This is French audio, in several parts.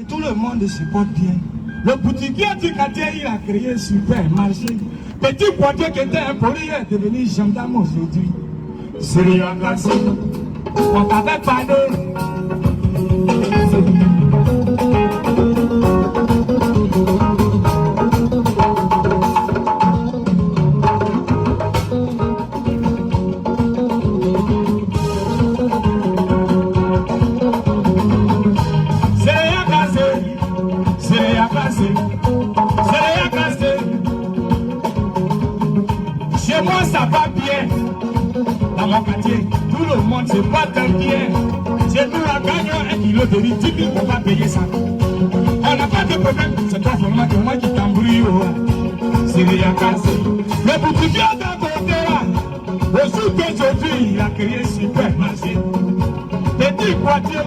Tout le monde se porte bien. Le boutiquier du quartier, il a créé un supermarché. Petit poitier qui était un poli est devenu gendarme aujourd'hui. C'est rien cassé. On t'avait parlé. Chez moi ça va bien. Dans mon quartier, tout le monde se porte bien. Chez nous la gagne 1 kilo de riz, 10 000 on va payer ça. On n'a pas de problème, c'est toi vraiment que moi qui t'embrouille. C'est rien cassé. Le boutiquier d'un côté là, aussi qu'aujourd'hui il a créé un supermarché. Petit poitier,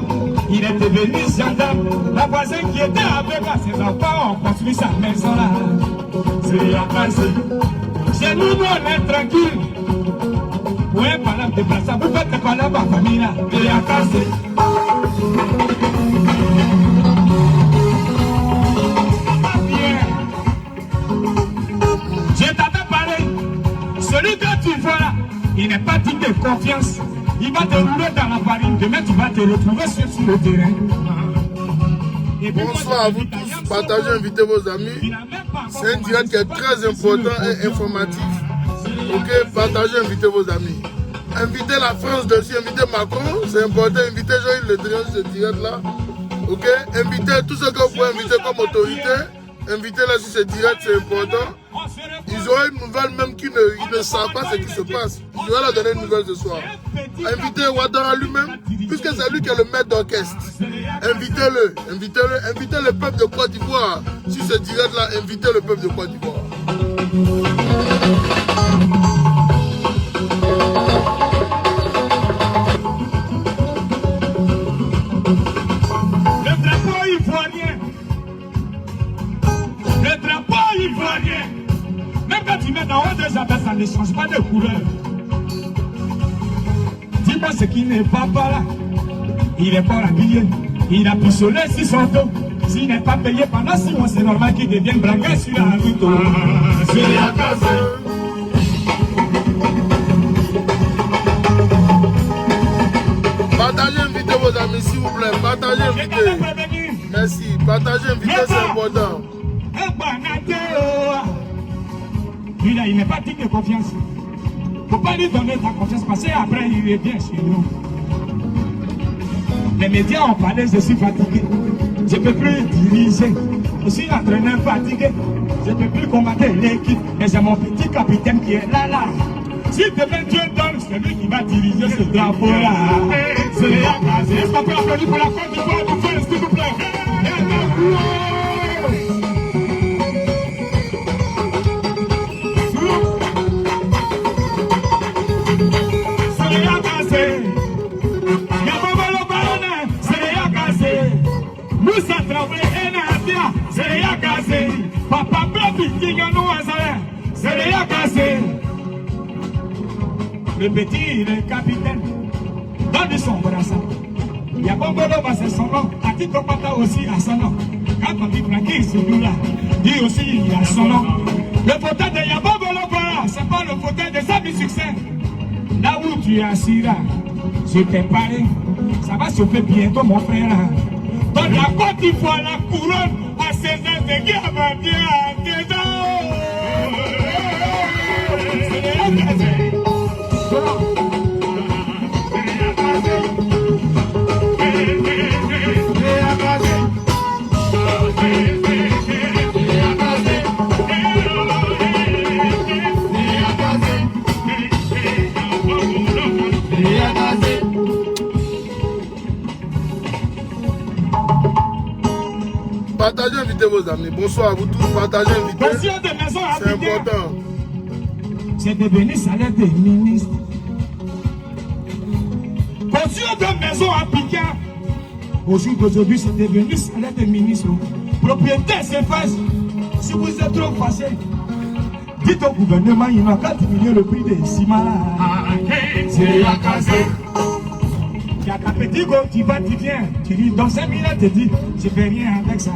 il est devenu gendarme. La voisine qui était avec ses enfants ont construit sa maison là. C'est rien cassé. Chez nous, on est tranquille. Pour un parlant de place, vous faites parler à ma famille là. C'est rien cassé. Je t'avais parlé. Celui que tu vois là, il n'est pas digne de confiance. Il va te rouler dans la farine. Demain, tu vas te retrouver sur le terrain. Bonsoir à vous tous. Partagez, invitez vos amis. C'est un direct qui est très important et informatif. Ok, partagez, invitez vos amis. Invitez la France dessus, invitez Macron. C'est important. Invitez Jean-Yves Le Drian sur ce direct-là. Ok, invitez tous ceux que vous pouvez inviter comme autorité. Invitez-les sur ce direct, c'est important. Ils auront une nouvelle même qu'ils ne savent pas ce qui se passe. Je vais leur donner une nouvelle ce soir. Invitez Ouattara lui-même, puisque c'est lui qui est le maître d'orchestre. Invitez-le, invitez-le, invitez le peuple de Côte d'Ivoire. Sur ce direct-là, invitez le peuple de Côte d'Ivoire. Le drapeau ivoirien. Le drapeau ivoirien. Même quand tu mets dans haut de jardin, ça ne change pas de couleur. Dis-moi ce qui n'est pas là. Il est pas habillé. Il a pistolé sur son dos. S'il n'est pas payé pendant 6 mois, c'est normal qu'il devienne braqué sur la route. C'est la case. Partagez, invitez vos amis, s'il vous plaît. Partagez, invitez. Merci. Partagez, invitez, c'est important. Il n'est pas digne de confiance. Il ne faut pas lui donner ta confiance parce qu'après il revient chez nous. Les médias ont parlé, je suis fatigué. Je ne peux plus diriger. Je suis entraîneur fatigué. Je ne peux plus combattre l'équipe. Mais j'ai mon petit capitaine qui est là. Si demain Dieu donne, c'est lui qui va diriger ce drapeau-là. C'est la case. Est-ce qu'on peut applaudir pour la Côte d'Ivoire du feu, s'il vous plaît? Moussa Traoré et Nadia, c'est rien cassé. Papa Blabi, qui gagne nous à ça, c'est rien cassé. Le petit, le capitaine, donne son brassard. Il y a Bongolo, c'est son nom. Atito Pata aussi a son nom. Quand on dit Francky, c'est nous là. Lui aussi, il a son nom. Le fauteuil de Yabongolo, c'est pas le fauteuil de Sami Succès. Là où tu es assis là, je t'ai parlé. Ça va se faire bientôt, mon frère. Dans la Côte d'Ivoire, la couronne à ses ailes de guerre va bien dedans. Partagez, invitez vos amis. Bonsoir à vous tous. Partagez, invitez. C'est important. C'est devenu salaire des ministres. Caution de maison à Piquet. Au jour d'aujourd'hui, c'est devenu salaire des ministres. Propriétaire s'efface. Si vous êtes trop fâché, dites au gouvernement, il n'a qu'à diminuer le prix des ciments. C'est la case. Tu as ta petite go, tu vas, tu viens. Tu dis dans 5 minutes, tu dis, je fais rien avec ça.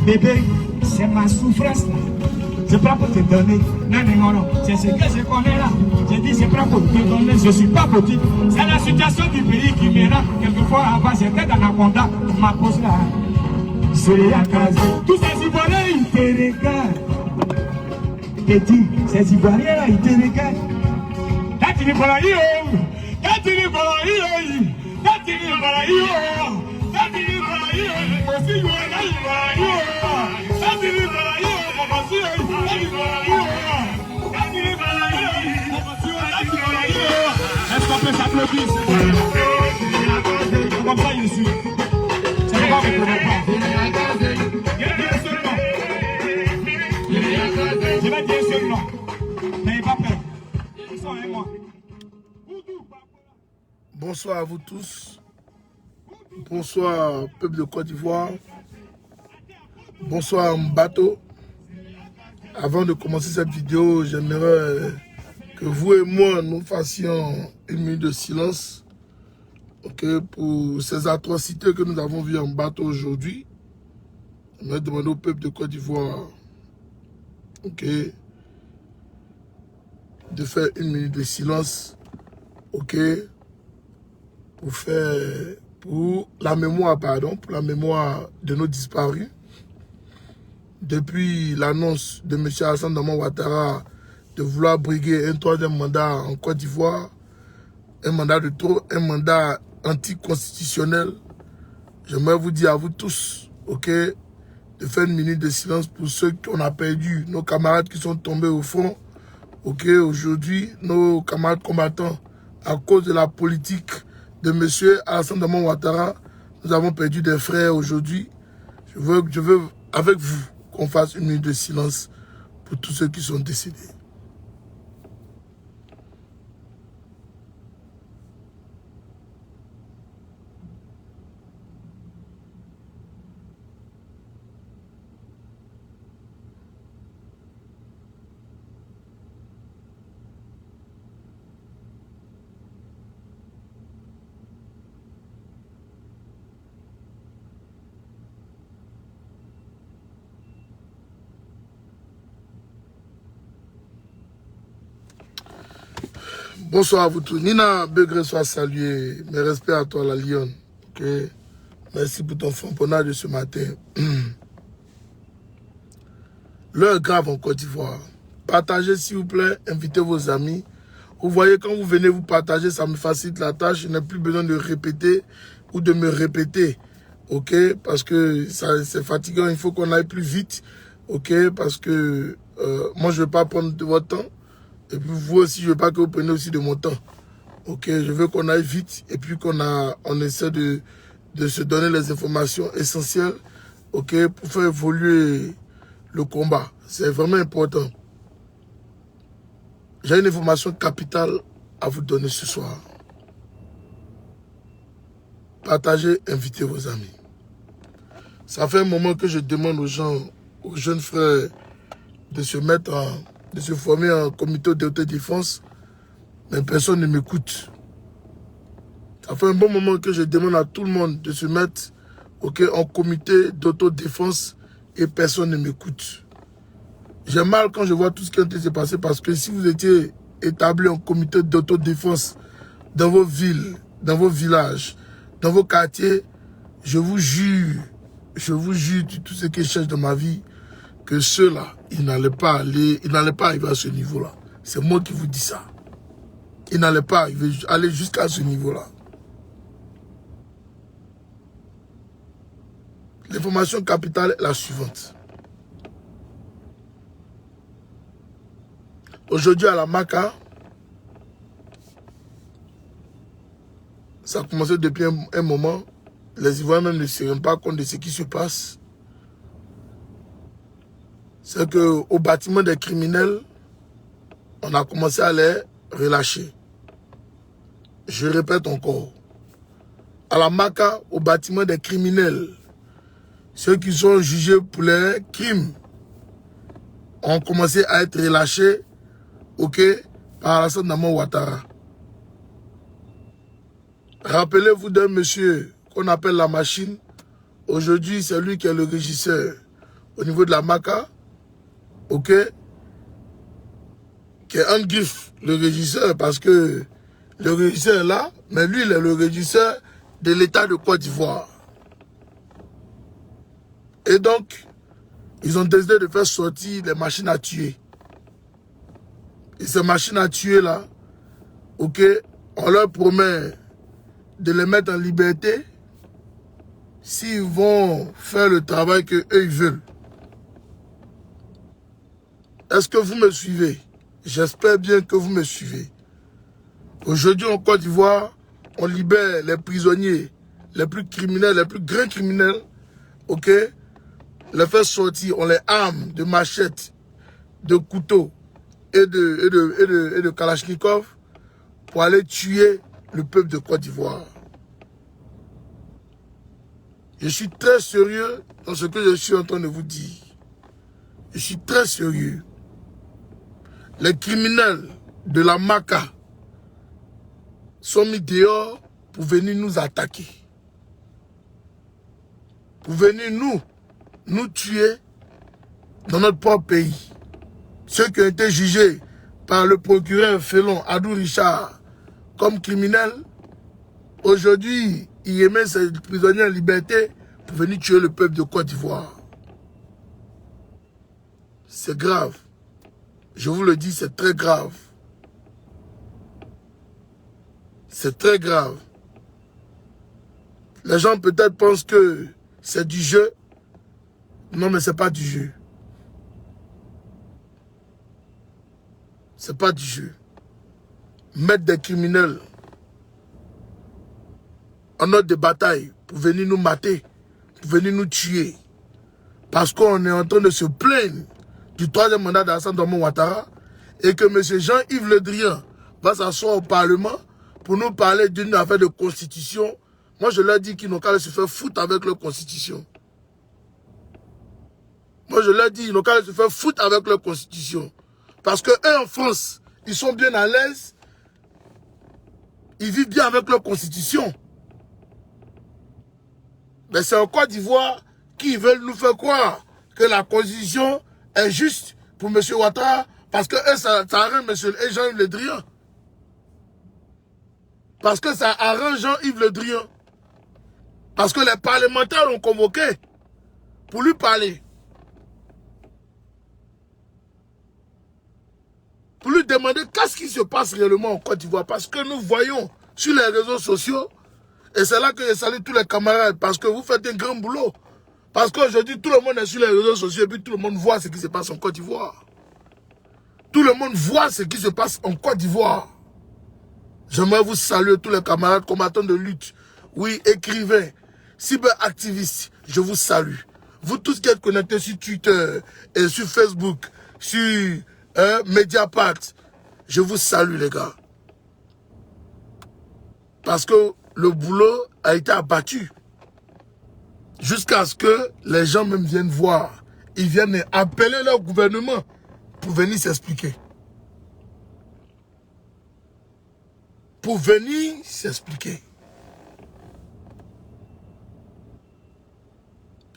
Bébé, c'est ma souffrance là. Je prends pour te donner. Non, non, non, c'est ce que je connais là. J'ai dit, je prends pour te donner. Je ne suis pas petit. C'est la situation du pays qui me rend. Quelquefois avant, j'étais dans Anaconda. Ma pose là. C'est la case. Tous ces Ivoiriens, ils te regardent. Petit, ces Ivoiriens là, ils te regardent. Quand tu dis voilà, quand tu dis voilà, quand tu dis voilà, quand tu dis voilà, aussi voilà, quand tu dis voilà, est-ce qu'on peut s'applaudir? Comme ça, je suis. C'est pas que je ne pas. Je vais dire seulement. N'ayez pas peur. Ils sont avec moi. Bonsoir à vous tous. Bonsoir, peuple de Côte d'Ivoire. Bonsoir, Mbato. Avant de commencer cette vidéo, j'aimerais que vous et moi, nous fassions une minute de silence, okay, pour ces atrocités que nous avons vues en bateau aujourd'hui. Je vais demander au peuple de Côte d'Ivoire, okay, de faire une minute de silence, okay, pour la mémoire, pour la mémoire de nos disparus. Depuis l'annonce de M. Alassane Draman Ouattara de vouloir briguer un 3e mandat en Côte d'Ivoire, un mandat de trop, un mandat anticonstitutionnel, j'aimerais vous dire à vous tous, ok, de faire une minute de silence pour ceux qu'on a perdu, nos camarades qui sont tombés au front, ok, aujourd'hui, nos camarades combattants, à cause de la politique de M. Alassane Draman Ouattara, nous avons perdu des frères aujourd'hui. Je veux avec vous qu'on fasse une minute de silence pour tous ceux qui sont décédés. Bonsoir à vous tous. Nina Begré soit salué. Mes respects à toi, la lionne. Okay. Merci pour ton framponage de ce matin. L'heure grave en Côte d'Ivoire. Partagez s'il vous plaît, invitez vos amis. Vous voyez, quand vous venez vous partager, ça me facilite la tâche. Je n'ai plus besoin de répéter ou de me répéter. Ok, parce que c'est fatigant, il faut qu'on aille plus vite. Ok, parce que moi je ne vais pas prendre de votre temps. Et puis vous aussi, je ne veux pas que vous preniez aussi de mon temps. Ok, je veux qu'on aille vite et puis on essaie de se donner les informations essentielles, ok, pour faire évoluer le combat. C'est vraiment important. J'ai une information capitale à vous donner ce soir. Partagez, invitez vos amis. Ça fait un moment que je demande aux gens, aux jeunes frères, de se former en comité d'autodéfense, mais personne ne m'écoute. Ça fait un bon moment que je demande à tout le monde de se mettre, okay, en comité d'autodéfense et personne ne m'écoute. J'ai mal quand je vois tout ce qui a été passé parce que si vous étiez établi en comité d'autodéfense dans vos villes, dans vos villages, dans vos quartiers, je vous jure de tout ce que je cherche dans ma vie, que ceux-là, ils n'allaient pas arriver à ce niveau-là. C'est moi qui vous dis ça. Ils n'allaient pas aller jusqu'à ce niveau-là. L'information capitale est la suivante. Aujourd'hui à la Maca, ça a commencé depuis un moment. Les Ivoiriens même ne se rendent pas compte de ce qui se passe. C'est qu'au bâtiment des criminels, on a commencé à les relâcher. Je répète encore. À la Maca, au bâtiment des criminels, ceux qui sont jugés pour les crimes ont commencé à être relâchés, ok, par Alassane Draman Ouattara. Rappelez-vous d'un monsieur qu'on appelle la machine. Aujourd'hui, c'est lui qui est le régisseur au niveau de la Maca. Ok? Qui est un griffe, le régisseur, parce que le régisseur est là, mais lui, il est le régisseur de l'État de Côte d'Ivoire. Et donc, ils ont décidé de faire sortir les machines à tuer. Et ces machines à tuer là, ok, on leur promet de les mettre en liberté s'ils vont faire le travail qu'eux ils veulent. Est-ce que vous me suivez? J'espère bien que vous me suivez. Aujourd'hui en Côte d'Ivoire, on libère les prisonniers les plus criminels, les plus grands criminels, ok? Les fait sortir, on les arme de machettes, de couteaux et de kalachnikov pour aller tuer le peuple de Côte d'Ivoire. Je suis très sérieux dans ce que je suis en train de vous dire. Je suis très sérieux. Les criminels de la Maca sont mis dehors pour venir nous attaquer. Pour venir nous tuer dans notre propre pays. Ceux qui ont été jugés par le procureur Félon Adou Richard comme criminels, aujourd'hui, ils remettent ces prisonniers en liberté pour venir tuer le peuple de Côte d'Ivoire. C'est grave. Je vous le dis, c'est très grave. C'est très grave. Les gens peut-être pensent que c'est du jeu. Non, mais c'est pas du jeu. C'est pas du jeu. Mettre des criminels en ordre de bataille pour venir nous mater, pour venir nous tuer. Parce qu'on est en train de se plaindre du troisième mandat d'Alassane Ouattara et que M. Jean-Yves Le Drian va s'asseoir au Parlement pour nous parler d'une affaire de constitution. Moi, je leur dis qu'ils n'ont qu'à se faire foutre avec leur constitution. Moi, je leur dis qu'ils n'ont qu'à se faire foutre avec leur constitution. Parce que eux, en France, ils sont bien à l'aise. Ils vivent bien avec leur constitution. Mais c'est en Côte d'Ivoire qu'ils veulent nous faire croire que la constitution est juste pour M. Ouattara parce que eux, ça arrange M. Jean-Yves Le Drian. Parce que ça arrange Jean-Yves Le Drian. Parce que les parlementaires l'ont convoqué pour lui parler. Pour lui demander qu'est-ce qui se passe réellement en Côte d'Ivoire. Parce que nous voyons sur les réseaux sociaux, et c'est là que je salue tous les camarades, parce que vous faites un grand boulot. Parce qu'aujourd'hui, tout le monde est sur les réseaux sociaux, et puis tout le monde voit ce qui se passe en Côte d'Ivoire. Tout le monde voit ce qui se passe en Côte d'Ivoire. J'aimerais vous saluer tous les camarades combattants de lutte. Oui, écrivains, cyberactivistes, je vous salue. Vous tous qui êtes connectés sur Twitter et sur Facebook, sur Mediapart, je vous salue les gars. Parce que le boulot a été abattu. Jusqu'à ce que les gens même viennent voir. Ils viennent appeler leur gouvernement pour venir s'expliquer. Pour venir s'expliquer.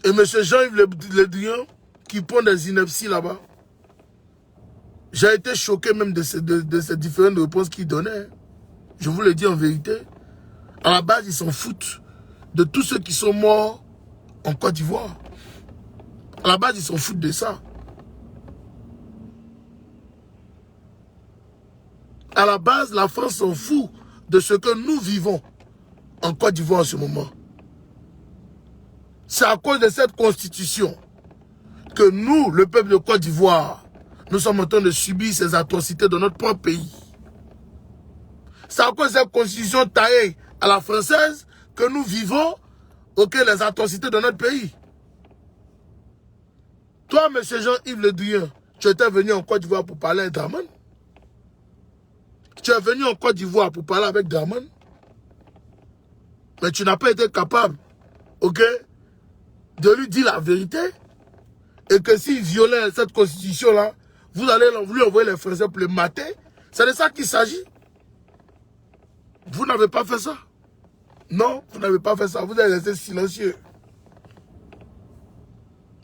Et M. Jean-Yves Le Drian, qui prend des inepties là-bas, j'ai été choqué même de ces différentes réponses qu'il donnait. Je vous le dis en vérité. À la base, ils s'en foutent de tous ceux qui sont morts en Côte d'Ivoire. À la base, ils s'en foutent de ça. À la base, la France s'en fout de ce que nous vivons en Côte d'Ivoire en ce moment. C'est à cause de cette constitution que nous, le peuple de Côte d'Ivoire, nous sommes en train de subir ces atrocités dans notre propre pays. C'est à cause de cette constitution taillée à la française que nous vivons les atrocités de notre pays. Toi, M. Jean-Yves Le Drian, tu étais venu en Côte d'Ivoire pour parler avec Draman. Tu es venu en Côte d'Ivoire pour parler avec Draman. Mais tu n'as pas été capable, de lui dire la vérité. Et que s'il violait cette constitution-là, vous allez lui envoyer les Français pour le mater. C'est de ça qu'il s'agit. Vous n'avez pas fait ça. Non, vous n'avez pas fait ça. Vous êtes resté silencieux.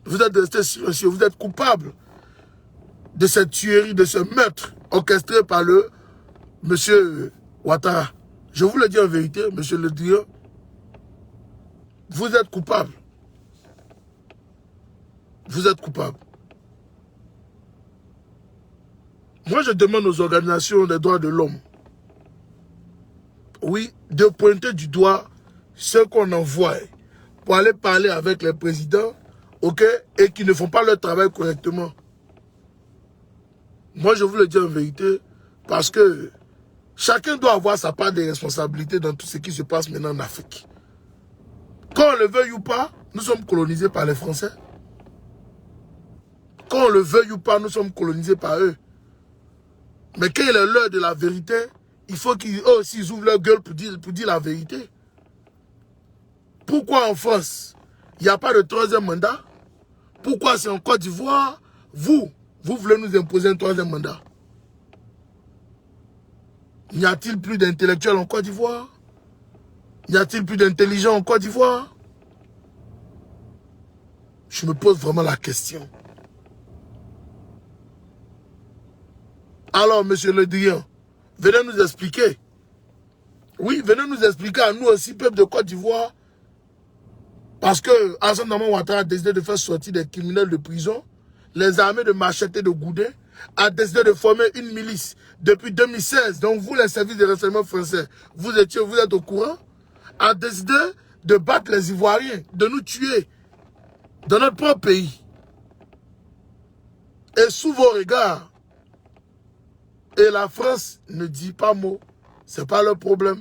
Vous êtes resté silencieux. Vous êtes coupable de cette tuerie, de ce meurtre orchestré par le monsieur Ouattara. Je vous le dis en vérité, monsieur Le Drian. Vous êtes coupable. Vous êtes coupable. Moi, je demande aux organisations des droits de l'homme, oui, de pointer du doigt ceux qu'on envoie pour aller parler avec les présidents, ok, et qui ne font pas leur travail correctement. Moi, je vous le dis en vérité, parce que chacun doit avoir sa part de responsabilité dans tout ce qui se passe maintenant en Afrique. Qu'on le veuille ou pas, nous sommes colonisés par les Français. Qu'on le veuille ou pas, nous sommes colonisés par eux. Mais quand il est l'heure de la vérité, il faut qu'ils aussi ouvrent leur gueule pour dire la vérité. Pourquoi en France, il n'y a pas de troisième mandat? Pourquoi c'est en Côte d'Ivoire, vous voulez nous imposer un troisième mandat? N'y a-t-il plus d'intellectuels en Côte d'Ivoire? N'y a-t-il plus d'intelligents en Côte d'Ivoire? Je me pose vraiment la question. Alors, monsieur Le Drian, venez nous expliquer. Oui, venez nous expliquer à nous aussi, peuple de Côte d'Ivoire. Parce que Alassane Dramane Ouattara a décidé de faire sortir des criminels de prison, les armées de Machete et de Goudet, a décidé de former une milice depuis 2016. Donc vous, les services de renseignement français, vous êtes au courant, a décidé de battre les Ivoiriens, de nous tuer dans notre propre pays. Et sous vos regards, et la France ne dit pas mot. Ce n'est pas leur problème.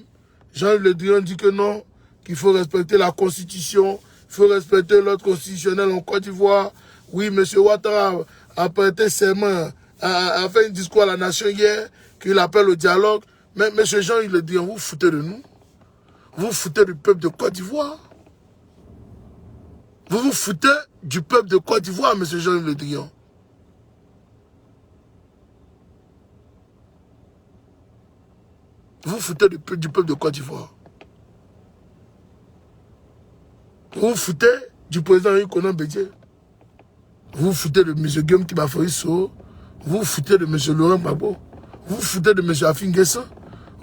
Jean-Yves Le Drian dit que non, qu'il faut respecter la Constitution, il faut respecter l'ordre constitutionnel en Côte d'Ivoire. Oui, M. Ouattara a prêté serment, a fait un discours à la nation hier, qu'il appelle au dialogue. Mais M. Jean-Yves Le Drian, vous foutez de nous. Vous foutez du peuple de Côte d'Ivoire. Vous vous foutez du peuple de Côte d'Ivoire, M. Jean-Yves Le Drian. Vous vous foutez du peuple de Côte d'Ivoire. Vous vous foutez du président Ykonan Bédié. Vous vous foutez de M. Guillaume Kibafoïso. Vous vous foutez de M. Laurent Gbagbo. Vous vous foutez de M. Afin Guessan.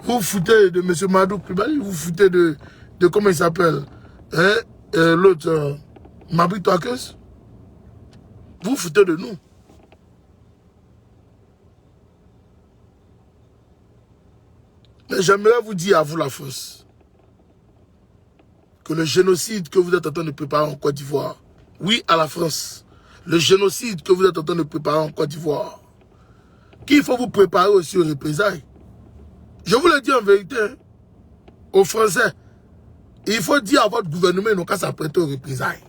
Vous vous foutez de M. Madou Koulibaly. Vous vous foutez de comment il s'appelle, hein, l'autre, Mabri Touakeus. Vous vous foutez de nous. Mais j'aimerais vous dire à vous, la France, que le génocide que vous êtes en train de préparer en Côte d'Ivoire, oui, à la France, le génocide que vous êtes en train de préparer en Côte d'Ivoire, qu'il faut vous préparer aussi aux représailles. Je vous le dis en vérité, hein, aux Français, il faut dire à votre gouvernement, ils n'ont qu'à s'apprêter aux représailles.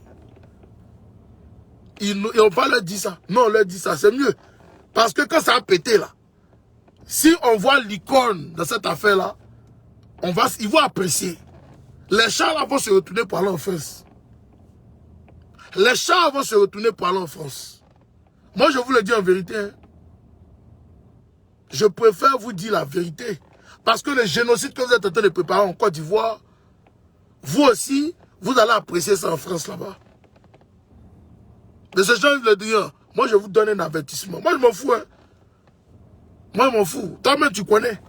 Ils n'ont pas leur dit ça. Non, on leur dit ça, c'est mieux. Parce que quand ça a pété là, si on voit l'icône dans cette affaire-là, ils vont apprécier. Les chars là vont se retourner pour aller en France. Les chars vont se retourner pour aller en France. Moi, je vous le dis en vérité. Hein. Je préfère vous dire la vérité. Parce que le génocide que vous êtes en train de préparer en Côte d'Ivoire, vous aussi, vous allez apprécier ça en France là-bas. Mais ces gens, ils le disent, moi, je vous donne un avertissement. Moi, je m'en fous. Hein. Moi, je m'en fous. Toi-même, tu connais.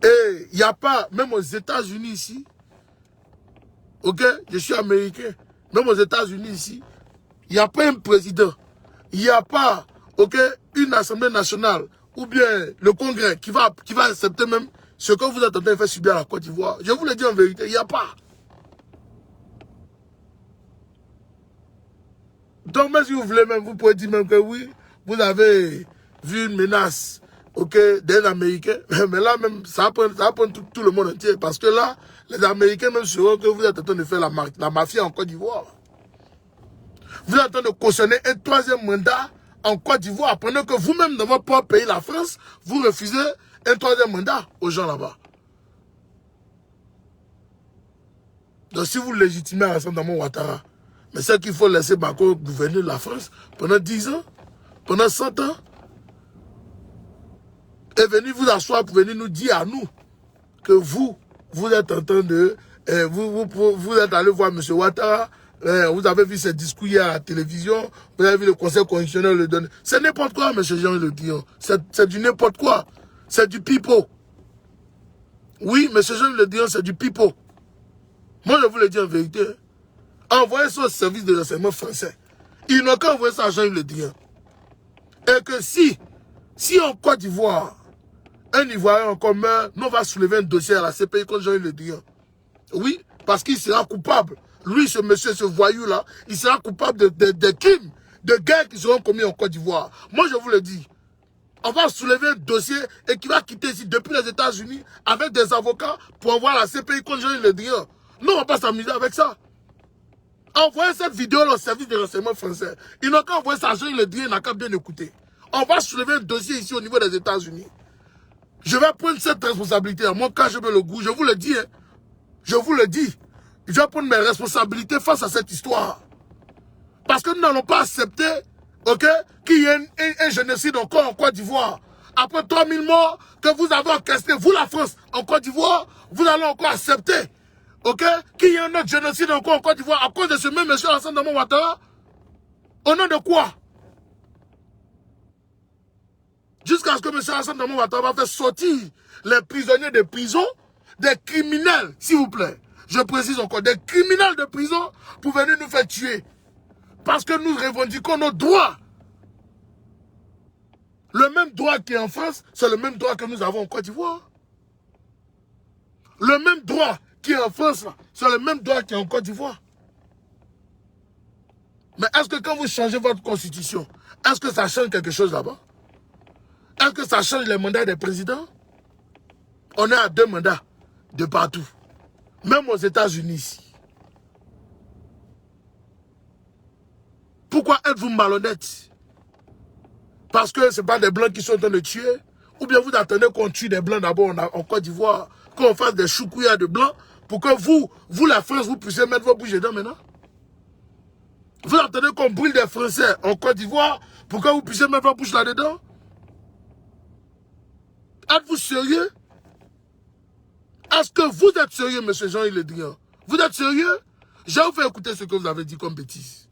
Et il n'y a pas, même aux États-Unis ici, ok, je suis américain, même aux États-Unis ici, il n'y a pas un président, il n'y a pas, ok, une assemblée nationale, ou bien le Congrès qui va accepter même ce que vous êtes en train de faire subir à la Côte d'Ivoire. Je vous le dis en vérité, il n'y a pas. Donc, même si vous voulez, même, vous pouvez dire même que oui, vous avez vu une menace, ok, d'un Américain, mais là même, ça va prendre tout le monde entier, parce que là, les Américains même sauront que vous êtes en train de faire la mafia en Côte d'Ivoire. Vous êtes en train de cautionner un troisième mandat en Côte d'Ivoire, pendant que vous-même, dans votre propre pays, la France, vous refusez un troisième mandat aux gens là-bas. Donc si vous légitimez Alassane Dramane Ouattara, mais c'est qu'il faut laisser Bako gouverner la France pendant 10 ans, pendant 100 ans, et venir vous asseoir pour venir nous dire à nous que vous, vous êtes en train de... vous êtes allé voir M. Ouattara, vous avez vu ses discours hier à la télévision, vous avez vu le conseil constitutionnel le donner. C'est n'importe quoi, M. Jean-Yves Le Drian. C'est du n'importe quoi. C'est du pipeau. Oui, M. Jean-Yves Le Drian, c'est du pipeau. Moi, je vous le dis en vérité. Envoyez ça au service de renseignement français. Ils n'ont qu'à envoyer ça à Jean-Yves Le Drian. Et que si en Côte d'Ivoire, un Ivoirien encore meurt, nous on va soulever un dossier à la CPI contre Jean-Yves Le Drian. Oui, parce qu'il sera coupable. Lui, ce monsieur, ce voyou-là, il sera coupable de crimes, de guerres qui seront commis en Côte d'Ivoire. Moi, je vous le dis. On va soulever un dossier et qui va quitter ici depuis les États-Unis avec des avocats pour envoyer la CPI contre Jean-Yves Le Drian. Nous, on va pas s'amuser avec ça. Envoyez cette vidéo au service de renseignement français. Ils n'ont qu'à envoyer ça à Jean-Yves Le Drian, il n'a qu'à bien écouter. On va soulever un dossier ici au niveau des États-Unis. Je vais prendre cette responsabilité. Moi, quand je mets le goût, je vous le dis. Hein, je vous le dis. Je vais prendre mes responsabilités face à cette histoire. Parce que nous n'allons pas accepter, ok, qu'il y ait un génocide encore en Côte d'Ivoire. Après 3000 morts que vous avez orchestré, vous la France, en Côte d'Ivoire, vous allez encore accepter, ok, qu'il y ait un autre génocide encore en Côte d'Ivoire à cause de ce même monsieur Alassane Dramane Ouattara. Au nom de quoi? Jusqu'à ce que M. Alassane Dramane Ouattara va faire sortir les prisonniers de prison, des criminels, s'il vous plaît. Je précise encore, des criminels de prison pour venir nous faire tuer. Parce que nous revendiquons nos droits. Le même droit qui est en France, c'est le même droit que nous avons en Côte d'Ivoire. Le même droit qui est en France, c'est le même droit qui est en Côte d'Ivoire. Mais est-ce que quand vous changez votre constitution, est-ce que ça change quelque chose là-bas? Est-ce que ça change les mandats des présidents? On est à 2 mandats de partout. Même aux États-Unis. Pourquoi êtes-vous malhonnête? Parce que ce n'est pas des Blancs qui sont en train de tuer? Ou bien vous attendez qu'on tue des Blancs d'abord en Côte d'Ivoire, qu'on fasse des choukouillas de Blancs, pour que vous, la France, vous puissiez mettre vos bouches dedans maintenant? Vous attendez qu'on brûle des Français en Côte d'Ivoire, pour que vous puissiez mettre vos bouches là-dedans? Êtes-vous sérieux? Est-ce que vous êtes sérieux, M. Jean-Yves Le Drian? Vous êtes sérieux? Je vais vous faire écouter ce que vous avez dit comme bêtise.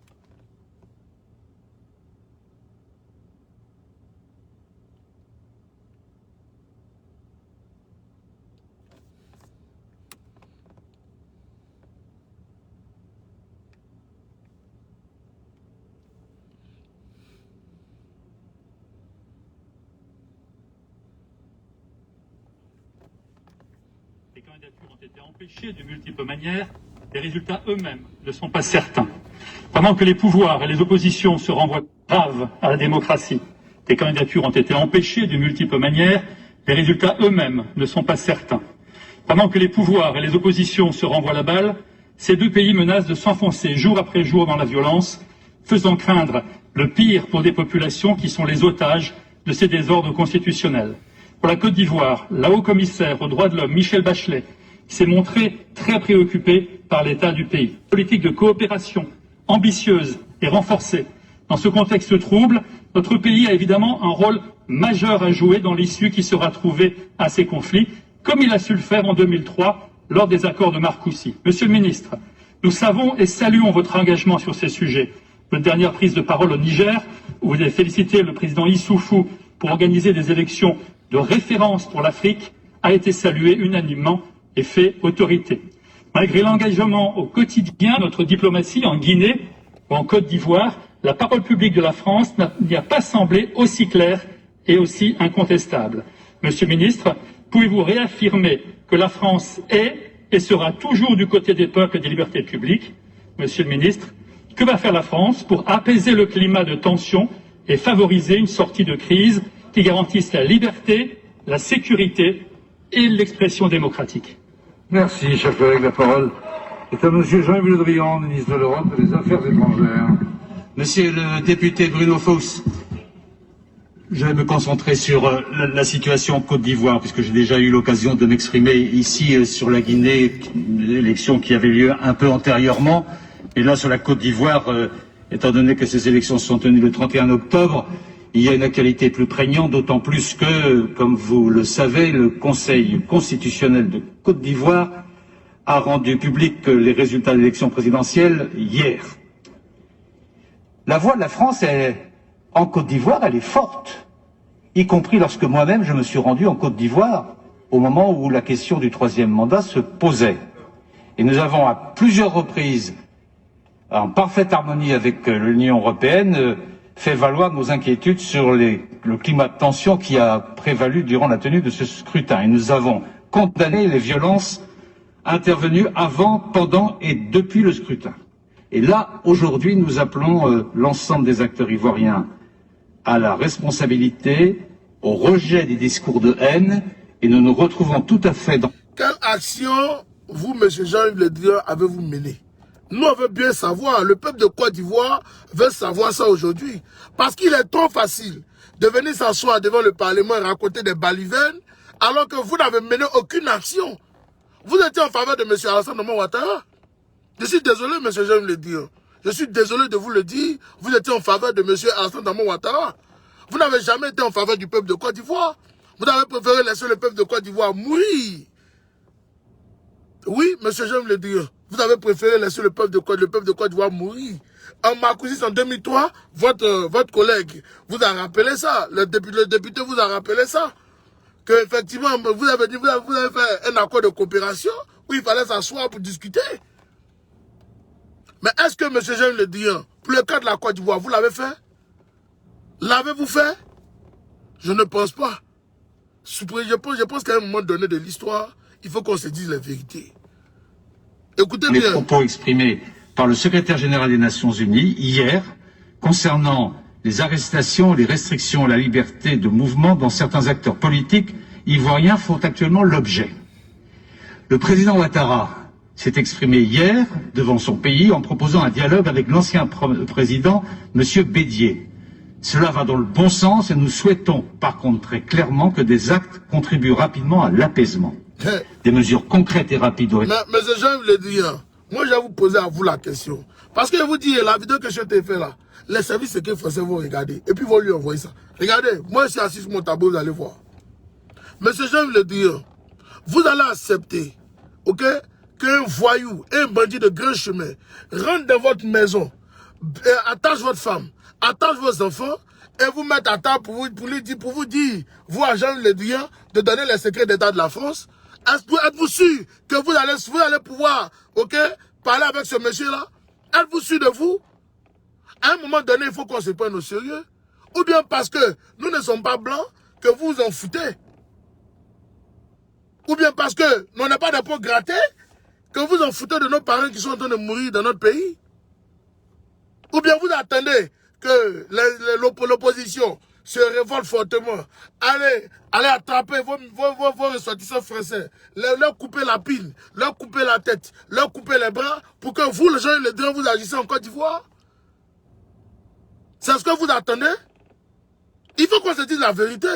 Les candidatures ont été empêchées de multiples manières, les résultats eux-mêmes ne sont pas certains. Pendant que les pouvoirs et les oppositions se renvoient graves à la démocratie, les candidatures ont été empêchées de multiples manières, les résultats eux-mêmes ne sont pas certains. Pendant que les pouvoirs et les oppositions se renvoient la balle, ces 2 pays menacent de s'enfoncer jour après jour dans la violence, faisant craindre le pire pour des populations qui sont les otages de ces désordres constitutionnels. Pour la Côte d'Ivoire, la haut-commissaire aux droits de l'homme, Michelle Bachelet, s'est montrée très préoccupée par l'état du pays. Politique de coopération ambitieuse et renforcée. Dans ce contexte trouble, notre pays a évidemment un rôle majeur à jouer dans l'issue qui sera trouvée à ces conflits, comme il a su le faire en 2003 lors des accords de Marcoussis. Monsieur le ministre, nous savons et saluons votre engagement sur ces sujets. Votre dernière prise de parole au Niger, où vous avez félicité le président Issoufou pour organiser des élections de référence pour l'Afrique, a été saluée unanimement et fait autorité. Malgré l'engagement au quotidien de notre diplomatie en Guinée ou en Côte d'Ivoire, la parole publique de la France n'y a pas semblé aussi claire et aussi incontestable. Monsieur le ministre, pouvez-vous réaffirmer que la France est et sera toujours du côté des peuples et des libertés publiques? Monsieur le ministre, que va faire la France pour apaiser le climat de tension et favoriser une sortie de crise qui garantisse la liberté, la sécurité et l'expression démocratique? Merci, cher collègue. La parole est à Monsieur Jean-Yves Le Drian, ministre de l'Europe et des Affaires étrangères. Monsieur le député Bruno Fuchs, je vais me concentrer sur la situation en Côte d'Ivoire, puisque j'ai déjà eu l'occasion de m'exprimer ici sur la Guinée, l'élection qui avait lieu un peu antérieurement, et là sur la Côte d'Ivoire, étant donné que ces élections se sont tenues le 31 octobre, il y a une actualité plus prégnante, d'autant plus que, comme vous le savez, le Conseil constitutionnel de Côte d'Ivoire a rendu public les résultats de l'élection présidentielle hier. La voix de la France en Côte d'Ivoire, elle est forte, y compris lorsque moi-même je me suis rendu en Côte d'Ivoire au moment où la question du troisième mandat se posait. Et nous avons à plusieurs reprises, en parfaite harmonie avec l'Union européenne, fait valoir nos inquiétudes sur le climat de tension qui a prévalu durant la tenue de ce scrutin. Et nous avons condamné les violences intervenues avant, pendant et depuis le scrutin. Et là, aujourd'hui, nous appelons l'ensemble des acteurs ivoiriens à la responsabilité, au rejet des discours de haine, et nous nous retrouvons tout à fait dans... Quelle action vous, M. Jean-Yves Le Drian, avez-vous mené? Nous, on veut bien savoir. Le peuple de Côte d'Ivoire veut savoir ça aujourd'hui. Parce qu'il est trop facile de venir s'asseoir devant le Parlement et raconter des balivernes, alors que vous n'avez mené aucune action. Vous étiez en faveur de M. Alassane Ouattara. Je suis désolé, M. Jean-Yves Le Drian. Je suis désolé de vous le dire. Vous étiez en faveur de M. Alassane Ouattara. Vous n'avez jamais été en faveur du peuple de Côte d'Ivoire. Vous avez préféré laisser le peuple de Côte d'Ivoire mourir. Oui, M. Jean-Yves Le Drian. Vous avez préféré laisser le peuple de Côte d'Ivoire mourir. En Marcoussis, en 2003, votre collègue vous a rappelé ça. Le député vous a rappelé ça. Que effectivement, vous avez fait un accord de coopération où il fallait s'asseoir pour discuter. Mais est-ce que M. Jean-Yves Le Drian, pour le cas de la Côte d'Ivoire, vous l'avez fait? L'avez-vous fait? Je ne pense pas. Je pense qu'à un moment donné de l'histoire, il faut qu'on se dise la vérité. Écoutez bien. Les propos exprimés par le secrétaire général des Nations Unies hier concernant les arrestations et les restrictions à la liberté de mouvement dont certains acteurs politiques ivoiriens font actuellement l'objet. Le président Ouattara s'est exprimé hier devant son pays en proposant un dialogue avec l'ancien président, M. Bédié. Cela va dans le bon sens et nous souhaitons par contre très clairement que des actes contribuent rapidement à l'apaisement. Des mesures concrètes et rapides. Mais Jean-Yves Le Drian, moi je vais vous poser à vous la question. Parce que vous dites, la vidéo que je t'ai fait là, les services secrets français vont regarder et puis vont lui envoyer ça. Regardez, moi je suis assis sur mon tableau, vous allez voir. Monsieur Jean-Yves Le Drian, vous allez accepter, ok, qu'un voyou, un bandit de grand chemin rentre dans votre maison, attache votre femme, attache vos enfants et vous mette à table pour vous dire, vous à Jean-Yves Le Drian, de donner les secrets d'État de la France. Êtes-vous sûr que vous allez pouvoir, ok, parler avec ce monsieur-là? Êtes-vous sûr de vous? À un moment donné, il faut qu'on se prenne au sérieux. Ou bien parce que nous ne sommes pas blancs, que vous vous en foutez. Ou bien parce que nous n'avons pas de peau grattée, que vous en foutez de nos parents qui sont en train de mourir dans notre pays. Ou bien vous attendez que l'opposition se révolte fortement. Allez attraper vos ressortissants français, leur couper la pile, leur couper la tête, leur couper les bras, pour que vous, les gens, les deux, vous agissez en Côte d'Ivoire. C'est ce que vous attendez? Il faut qu'on se dise la vérité.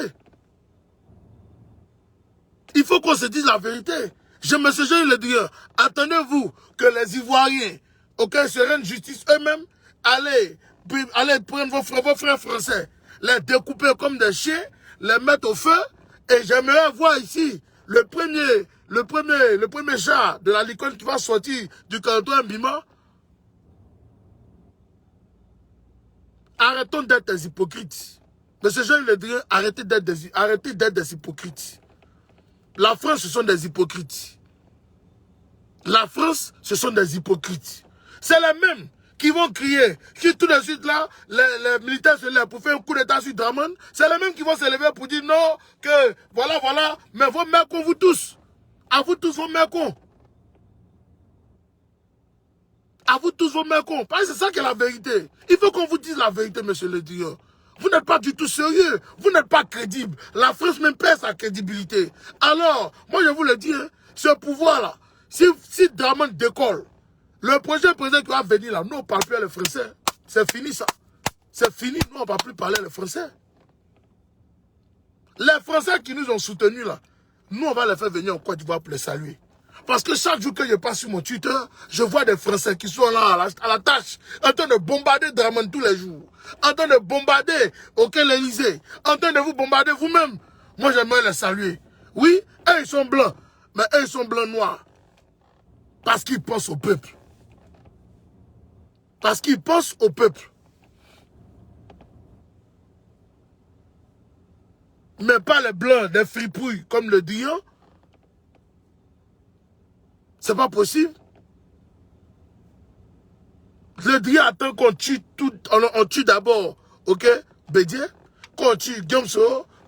Il faut qu'on se dise la vérité. Je me suis dit, le dire, attendez-vous que les Ivoiriens, se rendent justice eux-mêmes, allez prendre vos frères français, les découper comme des chiens, les mettre au feu, et j'aimerais voir ici le premier char de la licorne qui va sortir du canton Mbima. Arrêtons d'être des hypocrites. Monsieur Jean Le Drian, arrêtez d'être des hypocrites. La France, ce sont des hypocrites. La France, ce sont des hypocrites. C'est les mêmes qui vont crier, qui tout de suite là, les militaires se lèvent pour faire un coup d'état sur Dramane. C'est les mêmes qui vont se lever pour dire non, que voilà, mais vos mercons, vous tous. À vous tous, vos mercons. À vous tous, vos mercons. Parce que c'est ça qui est la vérité. Il faut qu'on vous dise la vérité, monsieur Le Drian. Vous n'êtes pas du tout sérieux. Vous n'êtes pas crédible. La France même perd sa crédibilité. Alors, moi je vous le dis, hein, ce pouvoir-là, si Dramane décolle, le prochain président qui va venir là, nous on ne parle plus le français. C'est fini ça. C'est fini, nous on ne va plus parler le français. Les Français qui nous ont soutenus là, nous on va les faire venir en Côte d'Ivoire pour les saluer. Parce que chaque jour que je passe sur mon Twitter, je vois des Français qui sont là à la tâche, en train de bombarder Dramane tous les jours. en train de bombarder l'Élysée, en train de vous bombarder vous-même. Moi, j'aimerais les saluer. Oui, eux, ils sont blancs, mais eux, ils sont blancs-noirs. Parce qu'ils pensent au peuple. Parce qu'ils pensent au peuple. Mais pas les blancs, des fripouilles, comme le Dion. C'est pas possible. Le Dion attend qu'on tue tout. On tue d'abord, ok, Bédier, qu'on tue Guillaume,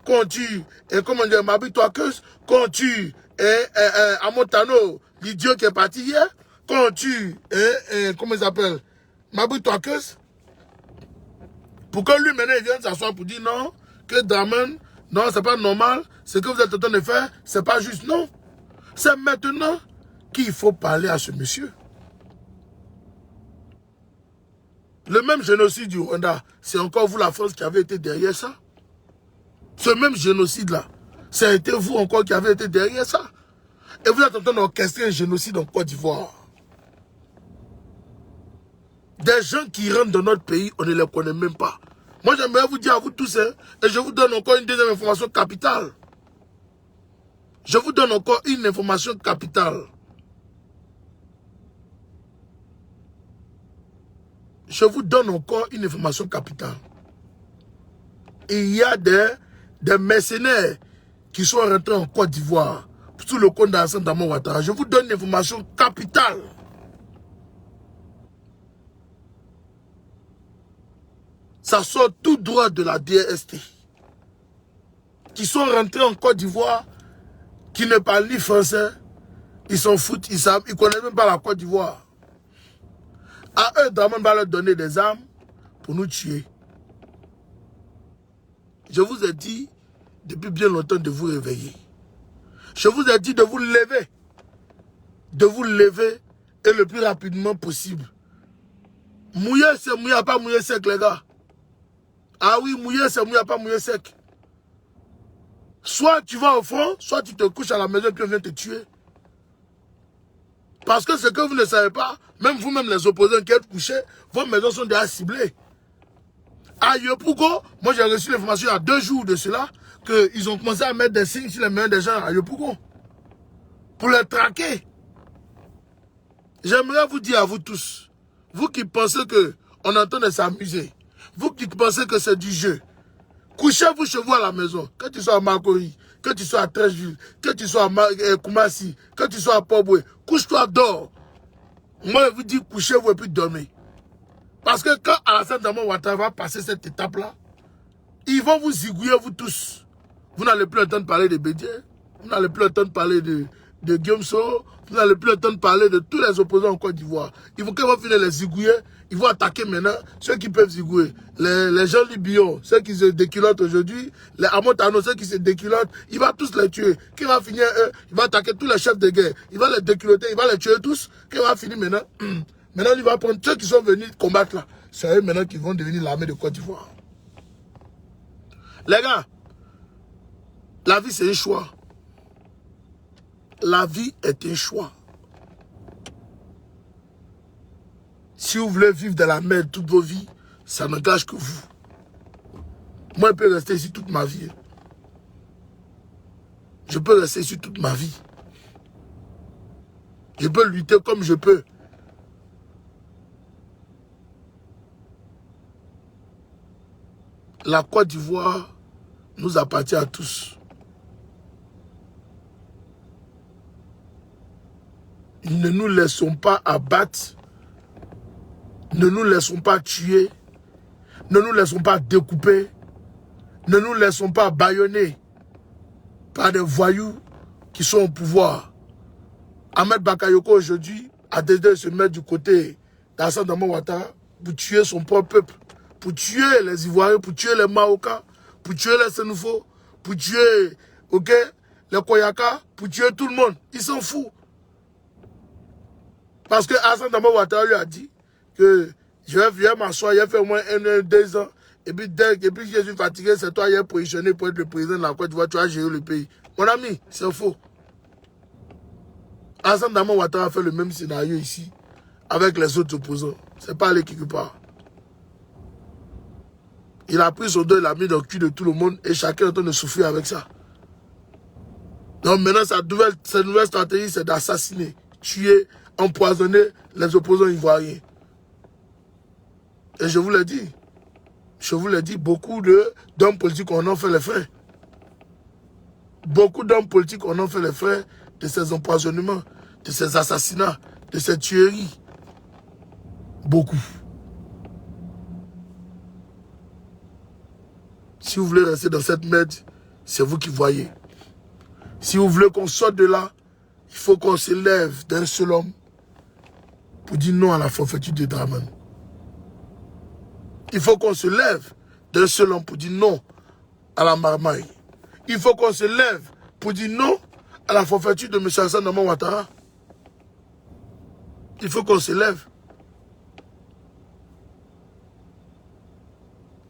qu'on tue, comment dire, Mabi Touakeus, qu'on tue Amotano, l'idiot qui est parti hier, qu'on tue, comment il s'appelle, Mabi Touakeus. Pour que lui, maintenant, il vienne s'asseoir pour dire non, que Draman, non, c'est pas normal, ce que vous êtes en train de faire, c'est pas juste, non. C'est maintenant qu'il faut parler à ce monsieur. Le même génocide du Rwanda, c'est encore vous, la France, qui avez été derrière ça. Ce même génocide-là, ça a été vous encore qui avez été derrière ça. Et vous êtes en train d'orchestrer un génocide en Côte d'Ivoire. Des gens qui rentrent dans notre pays, on ne les connaît même pas. Moi, j'aimerais vous dire à vous tous, hein, et je vous donne encore une deuxième information capitale. Je vous donne encore une information capitale. Je vous donne encore une information capitale. Il y a des mercenaires qui sont rentrés en Côte d'Ivoire sous le compte d'Alassane Dramane Ouattara. Je vous donne une information capitale. Ça sort tout droit de la DST. Qui sont rentrés en Côte d'Ivoire, qui ne parlent ni français, ils s'en foutent, ils ne connaissent même pas la Côte d'Ivoire. À eux, Dramane va leur donner des armes pour nous tuer. Je vous ai dit depuis bien longtemps de vous réveiller. Je vous ai dit de vous lever. De vous lever et le plus rapidement possible. Mouiller, c'est mouiller, pas mouiller sec, les gars. Ah oui, mouiller, c'est mouiller, pas mouiller sec. Soit tu vas au front, soit tu te couches à la maison et puis on vient te tuer. Parce que ce que vous ne savez pas, même vous-même les opposants qui êtes couchés, vos maisons sont déjà ciblées. À Yopougo, moi j'ai reçu l'information il y a 2 jours de cela, qu'ils ont commencé à mettre des signes sur les mains des gens à Yopougo. Pour les traquer. J'aimerais vous dire à vous tous, vous qui pensez qu'on est en train de s'amuser, vous qui pensez que c'est du jeu, couchez-vous chez vous à la maison, que tu sois à Makori, que tu sois à Trècheville, que tu sois à Koumassi, que tu sois à Port-Boué, couche-toi, dors. Moi, je vous dis, couchez-vous et puis dormez. Parce que quand Alassane Dramane Ouattara va passer cette étape-là, ils vont vous zigouiller, vous tous. Vous n'allez plus entendre parler de Bédier, vous n'allez plus entendre parler de Guillaume Soro, vous n'allez plus entendre parler de tous les opposants en Côte d'Ivoire. Ils vont quand même finir les zigouiller, ils vont attaquer maintenant ceux qui peuvent zigouiller. Les gens libyens, ceux qui se déculottent aujourd'hui, les Amotano, ceux qui se déculottent, il va tous les tuer. Qui va finir eux, il va attaquer tous les chefs de guerre, il va les déculotter, il va les tuer tous. Qui va finir maintenant? Maintenant, il va prendre ceux qui sont venus combattre là. C'est eux maintenant qui vont devenir l'armée de Côte d'Ivoire. Les gars, la vie c'est un choix. La vie est un choix. Si vous voulez vivre dans la merde toute vos vies, ça n'engage que vous. Moi, je peux rester ici toute ma vie. Je peux rester ici toute ma vie. Je peux lutter comme je peux. La Côte d'Ivoire nous appartient à tous. Ne nous laissons pas abattre. Ne nous laissons pas tuer. Ne nous laissons pas découper. Ne nous laissons pas bâillonner par des voyous qui sont au pouvoir. Ahmed Bakayoko aujourd'hui a décidé de se mettre du côté d'Alassane Dramane Ouattara pour tuer son propre peuple. Pour tuer les Ivoiriens, pour tuer les Marocains, pour tuer les Sénoufos, pour tuer les Koyaka, pour tuer tout le monde. Il s'en fout. Parce que Alassane Dramane Ouattara lui a dit que je vais m'asseoir, il a fait au moins 2 ans. Et puis je suis fatigué, c'est toi qui es positionné pour être le président de la Côte d'Ivoire, tu vas gérer le pays. Mon ami, c'est faux. Alassane Dramane Ouattara a fait le même scénario ici avec les autres opposants. C'est pas aller quelque part. Il a pris son dos, il l'a mis dans le cul de tout le monde et chacun est en train de souffrir avec ça. Donc maintenant, sa nouvelle stratégie, c'est d'assassiner, tuer, empoisonner les opposants ivoiriens. Et je vous l'ai dit, beaucoup d'hommes politiques en ont fait les frais. Beaucoup d'hommes politiques en ont fait les frais de ces empoisonnements, de ces assassinats, de ces tueries. Beaucoup. Si vous voulez rester dans cette merde, c'est vous qui voyez. Si vous voulez qu'on sorte de là, il faut qu'on se lève d'un seul homme pour dire non à la forfaiture de Dramane. Il faut qu'on se lève d'un seul homme pour dire non à la marmaille. Il faut qu'on se lève pour dire non à la forfaiture de M. Alassane Draman Ouattara. Il faut qu'on se lève.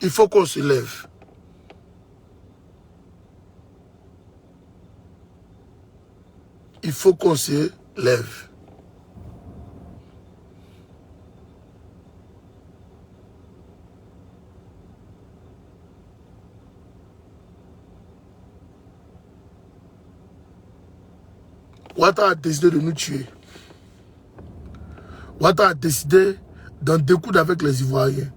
Il faut qu'on se lève. Il faut qu'on se lève. Ouattara a décidé de nous tuer. Ouattara a décidé d'en découdre avec les Ivoiriens.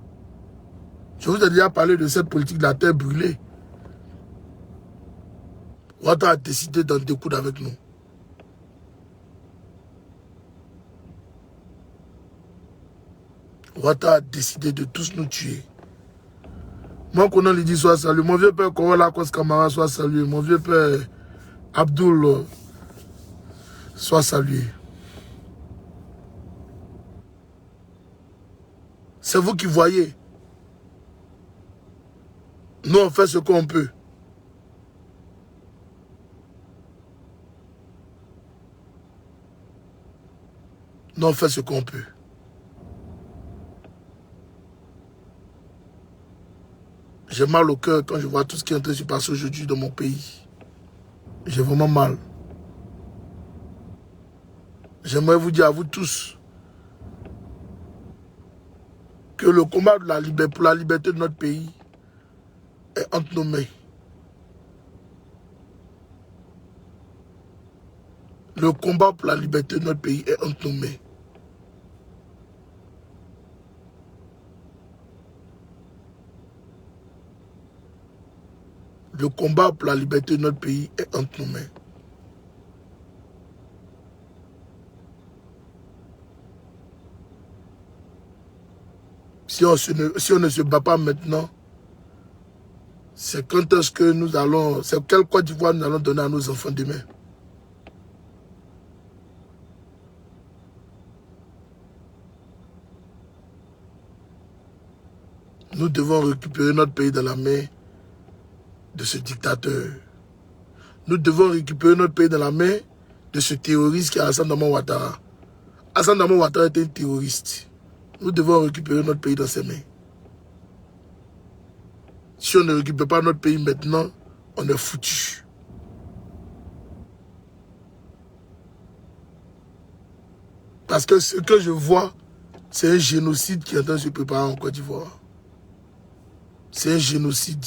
Je vous ai déjà parlé de cette politique de la terre brûlée. Ouattara a décidé d'en découdre avec nous. Ouattara a décidé de tous nous tuer. Moi, qu'on a dit soit salué. Mon vieux père Korola Kos Kamara soit salué. Mon vieux père Abdoul soit salué. C'est vous qui voyez. Nous, on fait ce qu'on peut. Nous, on fait ce qu'on peut. J'ai mal au cœur quand je vois tout ce qui est en train de se passer aujourd'hui dans mon pays. J'ai vraiment mal. J'aimerais vous dire à vous tous que le combat de pour la liberté de notre pays est entre nos mains. Le combat pour la liberté de notre pays est entre nos mains. Le combat pour la liberté de notre pays est entre nos mains. Si on ne se bat pas maintenant, c'est quand est-ce que nous allons, c'est quelle Côte d'Ivoire nous allons donner à nos enfants demain? Nous devons récupérer notre pays dans la main de ce dictateur. Nous devons récupérer notre pays dans la main de ce terroriste qui est Alassane Draman Ouattara. Alassane Draman Ouattara était un terroriste. Nous devons récupérer notre pays dans ses mains. Si on ne récupère pas notre pays maintenant, on est foutu. Parce que ce que je vois, c'est un génocide qui est en train de se préparer en Côte d'Ivoire. C'est un génocide.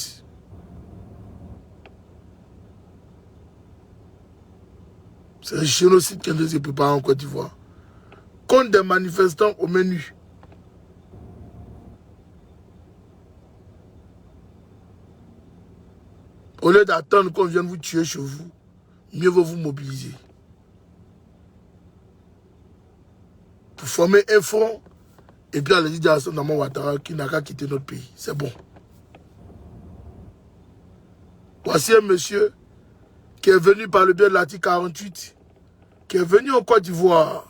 C'est un génocide qui est en train de se préparer en Côte d'Ivoire. Contre des manifestants au menu. Au lieu d'attendre qu'on vienne vous tuer chez vous, mieux vaut vous mobiliser. Pour former un front, et puis aller dire à Alassane Draman Ouattara qui n'a qu'à quitter notre pays. C'est bon. Voici un monsieur qui est venu par le biais de l'article 48, qui est venu en Côte d'Ivoire,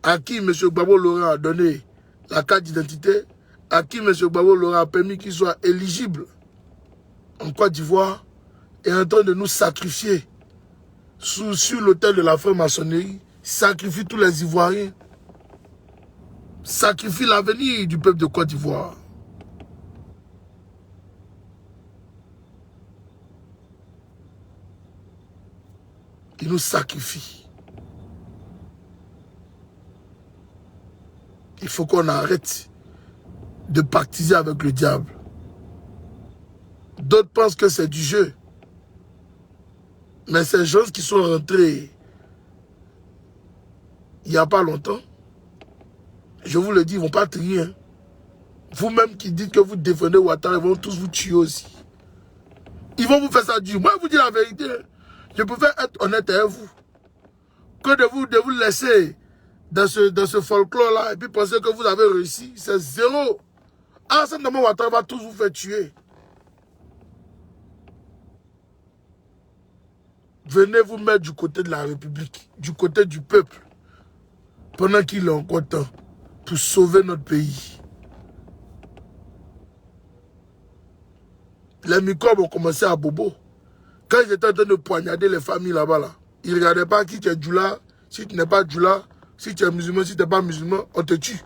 à qui M. Gbagbo Laurent a donné la carte d'identité, à qui M. Gbagbo Laurent a permis qu'il soit éligible en Côte d'Ivoire, est en train de nous sacrifier sur l'autel de la franc-maçonnerie, sacrifie tous les Ivoiriens, sacrifie l'avenir du peuple de Côte d'Ivoire. Il nous sacrifie. Il faut qu'on arrête de pactiser avec le diable. D'autres pensent que c'est du jeu. Mais ces gens qui sont rentrés il n'y a pas longtemps, je vous le dis, ils ne vont pas trier. Hein. Vous-même qui dites que vous défendez Ouattara, ils vont tous vous tuer aussi. Ils vont vous faire ça dur. Moi, je vous dis la vérité. Je préfère être honnête avec vous. Que de vous laisser dans ce folklore-là et puis penser que vous avez réussi. C'est zéro. Alassane Dramane Ouattara va tous vous faire tuer. Venez vous mettre du côté de la République, du côté du peuple, pendant qu'il est encore temps, pour sauver notre pays. Les microbes ont commencé à bobo. Quand ils étaient en train de poignarder les familles là-bas, là, ils ne regardaient pas qui tu es djoula, si tu n'es pas djoula, si tu es musulman, si tu n'es pas musulman, on te tue.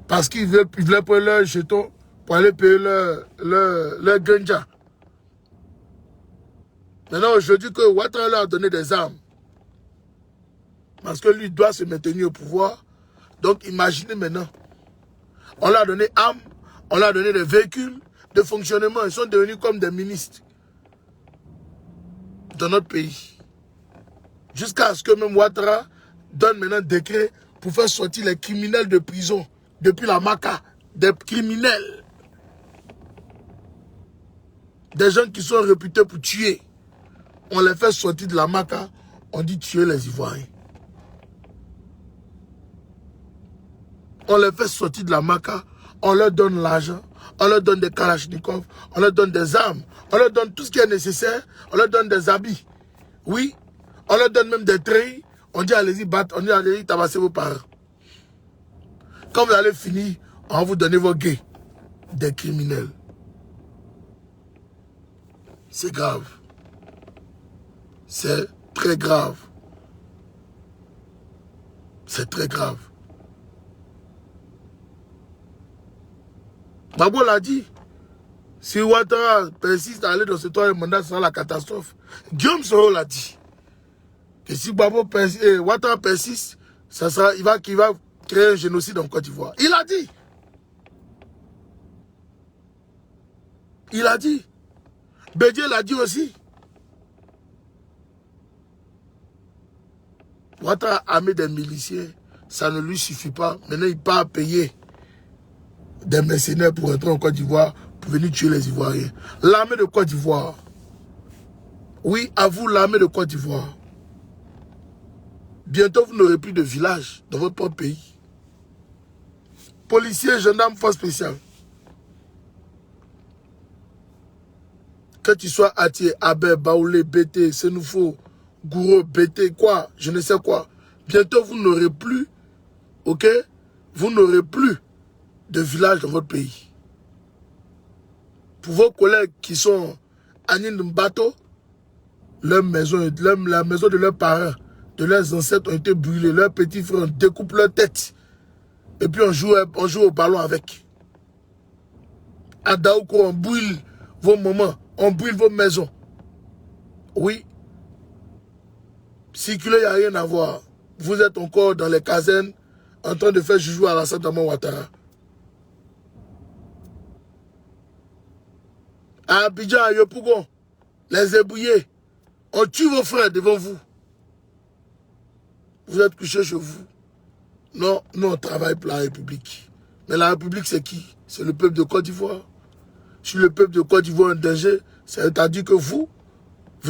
Parce qu'ils voulaient prendre leur jeton pour aller payer leur ganja. Maintenant, aujourd'hui, que Ouattara leur a donné des armes. Parce que lui doit se maintenir au pouvoir. Donc, imaginez maintenant. On leur a donné armes, on leur a donné des véhicules de fonctionnement. Ils sont devenus comme des ministres dans notre pays. Jusqu'à ce que même Ouattara donne maintenant un décret pour faire sortir les criminels de prison depuis la Maca. Des criminels. Des gens qui sont réputés pour tuer. On les fait sortir de la Maca, on dit tuer les Ivoiriens. On les fait sortir de la Maca, on leur donne l'argent, on leur donne des kalachnikovs, on leur donne des armes, on leur donne tout ce qui est nécessaire, on leur donne des habits. Oui, on leur donne même des trains, on dit allez-y battre, on dit allez-y tabasser vos parents. Quand vous allez finir, on va vous donner vos gays, des criminels. C'est grave. C'est très grave. C'est très grave. Gbagbo l'a dit. Si Ouattara persiste à aller dans ce troisième mandat, ce sera la catastrophe. Guillaume Soro l'a dit. Que si Ouattara persiste, ça sera, il va créer un génocide en Côte d'Ivoire. Il a dit. Il a dit. Bédié l'a dit aussi. Ouattara a mis des miliciens, ça ne lui suffit pas. Maintenant, il part payer des mercenaires pour entrer en Côte d'Ivoire, pour venir tuer les Ivoiriens. L'armée de Côte d'Ivoire. Oui, à vous, l'armée de Côte d'Ivoire. Bientôt, vous n'aurez plus de village dans votre propre pays. Policiers, gendarmes, forces spéciales. Que tu sois Atié, Abel, Baoulé, Bété, Senoufo, Gouro, Bété, quoi, je ne sais quoi. Bientôt, vous n'aurez plus, ok? Vous n'aurez plus de village dans votre pays. Pour vos collègues qui sont à Nimbato, la maison de leurs parents, de leurs ancêtres ont été brûlées. Leurs petits frères découpent leur tête. Et puis on joue au ballon avec. À Daouko, on brûle vos mamans, on brûle vos maisons. Oui. Circuler, il n'y a rien à voir. Vous êtes encore dans les casernes en train de faire joujou à Alassane Dramane Ouattara. À Abidjan, à Yopougon, les ébouillés, on tue vos frères devant vous. Vous êtes couchés chez vous. Non, nous on travaille pour la République. Mais la République c'est qui? C'est le peuple de Côte d'Ivoire. Si le peuple de Côte d'Ivoire est en danger, c'est-à-dire que vous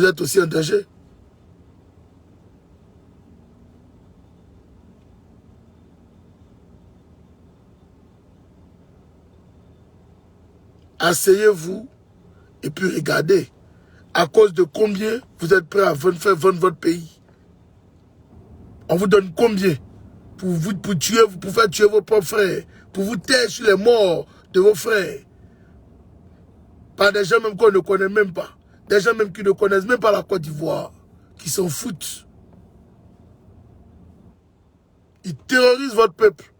êtes aussi en danger. Asseyez-vous et puis regardez à cause de combien vous êtes prêts à faire vendre votre pays. On vous donne combien pour faire tuer vos propres frères, pour vous taire sur les morts de vos frères. Par des gens même qu'on ne connaît même pas. Des gens même qui ne connaissent même pas la Côte d'Ivoire, qui s'en foutent. Ils terrorisent votre peuple.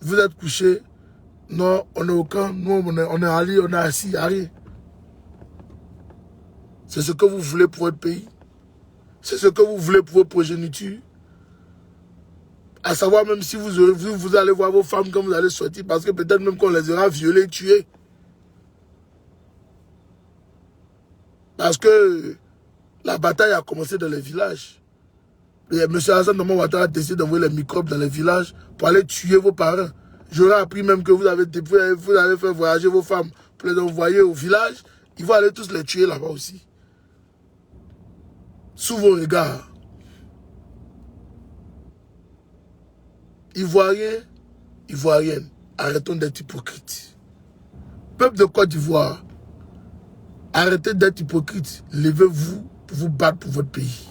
Vous êtes couchés. Non, on n'est aucun. Nous, on est allés, on est assis, allez. C'est ce que vous voulez pour votre pays. C'est ce que vous voulez pour vos progénitures. À savoir même si vous allez voir vos femmes quand vous allez sortir, parce que peut-être même qu'on les aura violées, tuées. Parce que la bataille a commencé dans les villages. Et M. Alassane Draman Ouattara a décidé d'envoyer les microbes dans les villages pour aller tuer vos parents. J'aurais appris même que vous avez fait voyager vos femmes pour les envoyer au village. Ils vont aller tous les tuer là-bas aussi. Sous vos regards. Ivoiriens, Ivoiriennes, arrêtons d'être hypocrites. Peuple de Côte d'Ivoire, arrêtez d'être hypocrites. Levez-vous pour vous battre pour votre pays.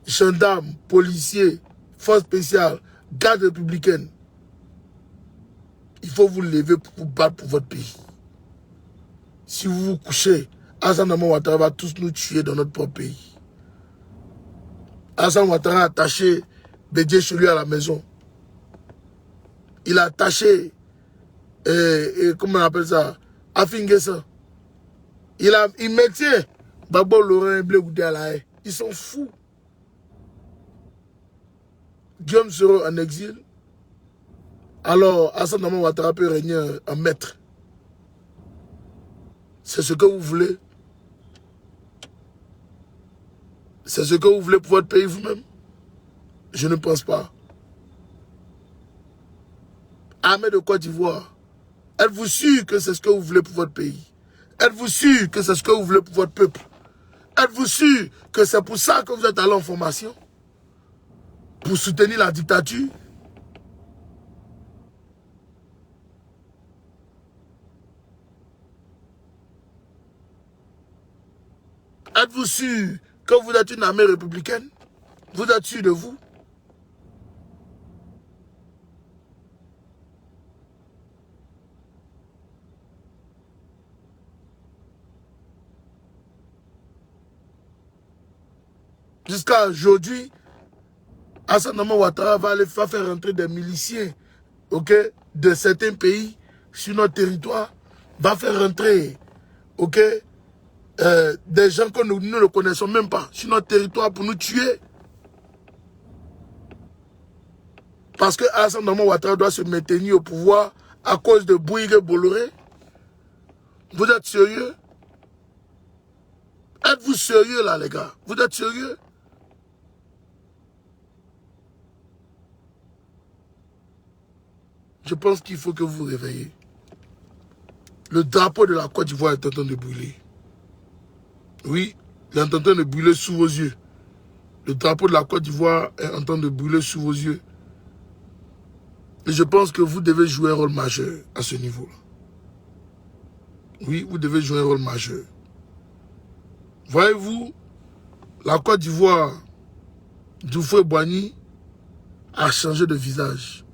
Gendarmes, policiers, forces spéciales, gardes républicaines. Il faut vous lever pour vous battre pour votre pays. Si vous vous couchez, Alassane Draman Ouattara va tous nous tuer dans notre propre pays. Alassane Ouattara a attaché Bédié chez lui à la maison. Il a attaché, comment on appelle ça, Afingessa. Il maintient Babo Laurent et Blé Goudé à la haie. Ils sont fous. Guillaume Soro en exil. Alors, Alassane Draman Ouattara peut régner en maître. C'est ce que vous voulez. C'est ce que vous voulez pour votre pays vous-même. Je ne pense pas. Armée de Côte d'Ivoire, êtes-vous sûr que c'est ce que vous voulez pour votre pays? Êtes-vous sûr que c'est ce que vous voulez pour votre peuple? Êtes-vous sûr que c'est pour ça que vous êtes allé en formation? Pour soutenir la dictature? Êtes-vous sûr que vous êtes une armée républicaine? Vous êtes sûr de vous? Jusqu'à aujourd'hui, Alassane Draman Ouattara va faire rentrer des miliciens, okay, de certains pays sur notre territoire, va faire rentrer, okay, des gens que nous ne connaissons même pas sur notre territoire pour nous tuer. Parce que Alassane Draman Ouattara doit se maintenir au pouvoir à cause de Bouygues Bolloré. Vous êtes sérieux? Êtes-vous sérieux là les gars? Vous êtes sérieux? Je pense qu'il faut que vous vous réveillez. Le drapeau de la Côte d'Ivoire est en train de brûler. Oui, il est en train de brûler sous vos yeux. Le drapeau de la Côte d'Ivoire est en train de brûler sous vos yeux. Et je pense que vous devez jouer un rôle majeur à ce niveau-là. Oui, vous devez jouer un rôle majeur. Voyez-vous, la Côte d'Ivoire d'Houphouët-Boigny a changé de visage.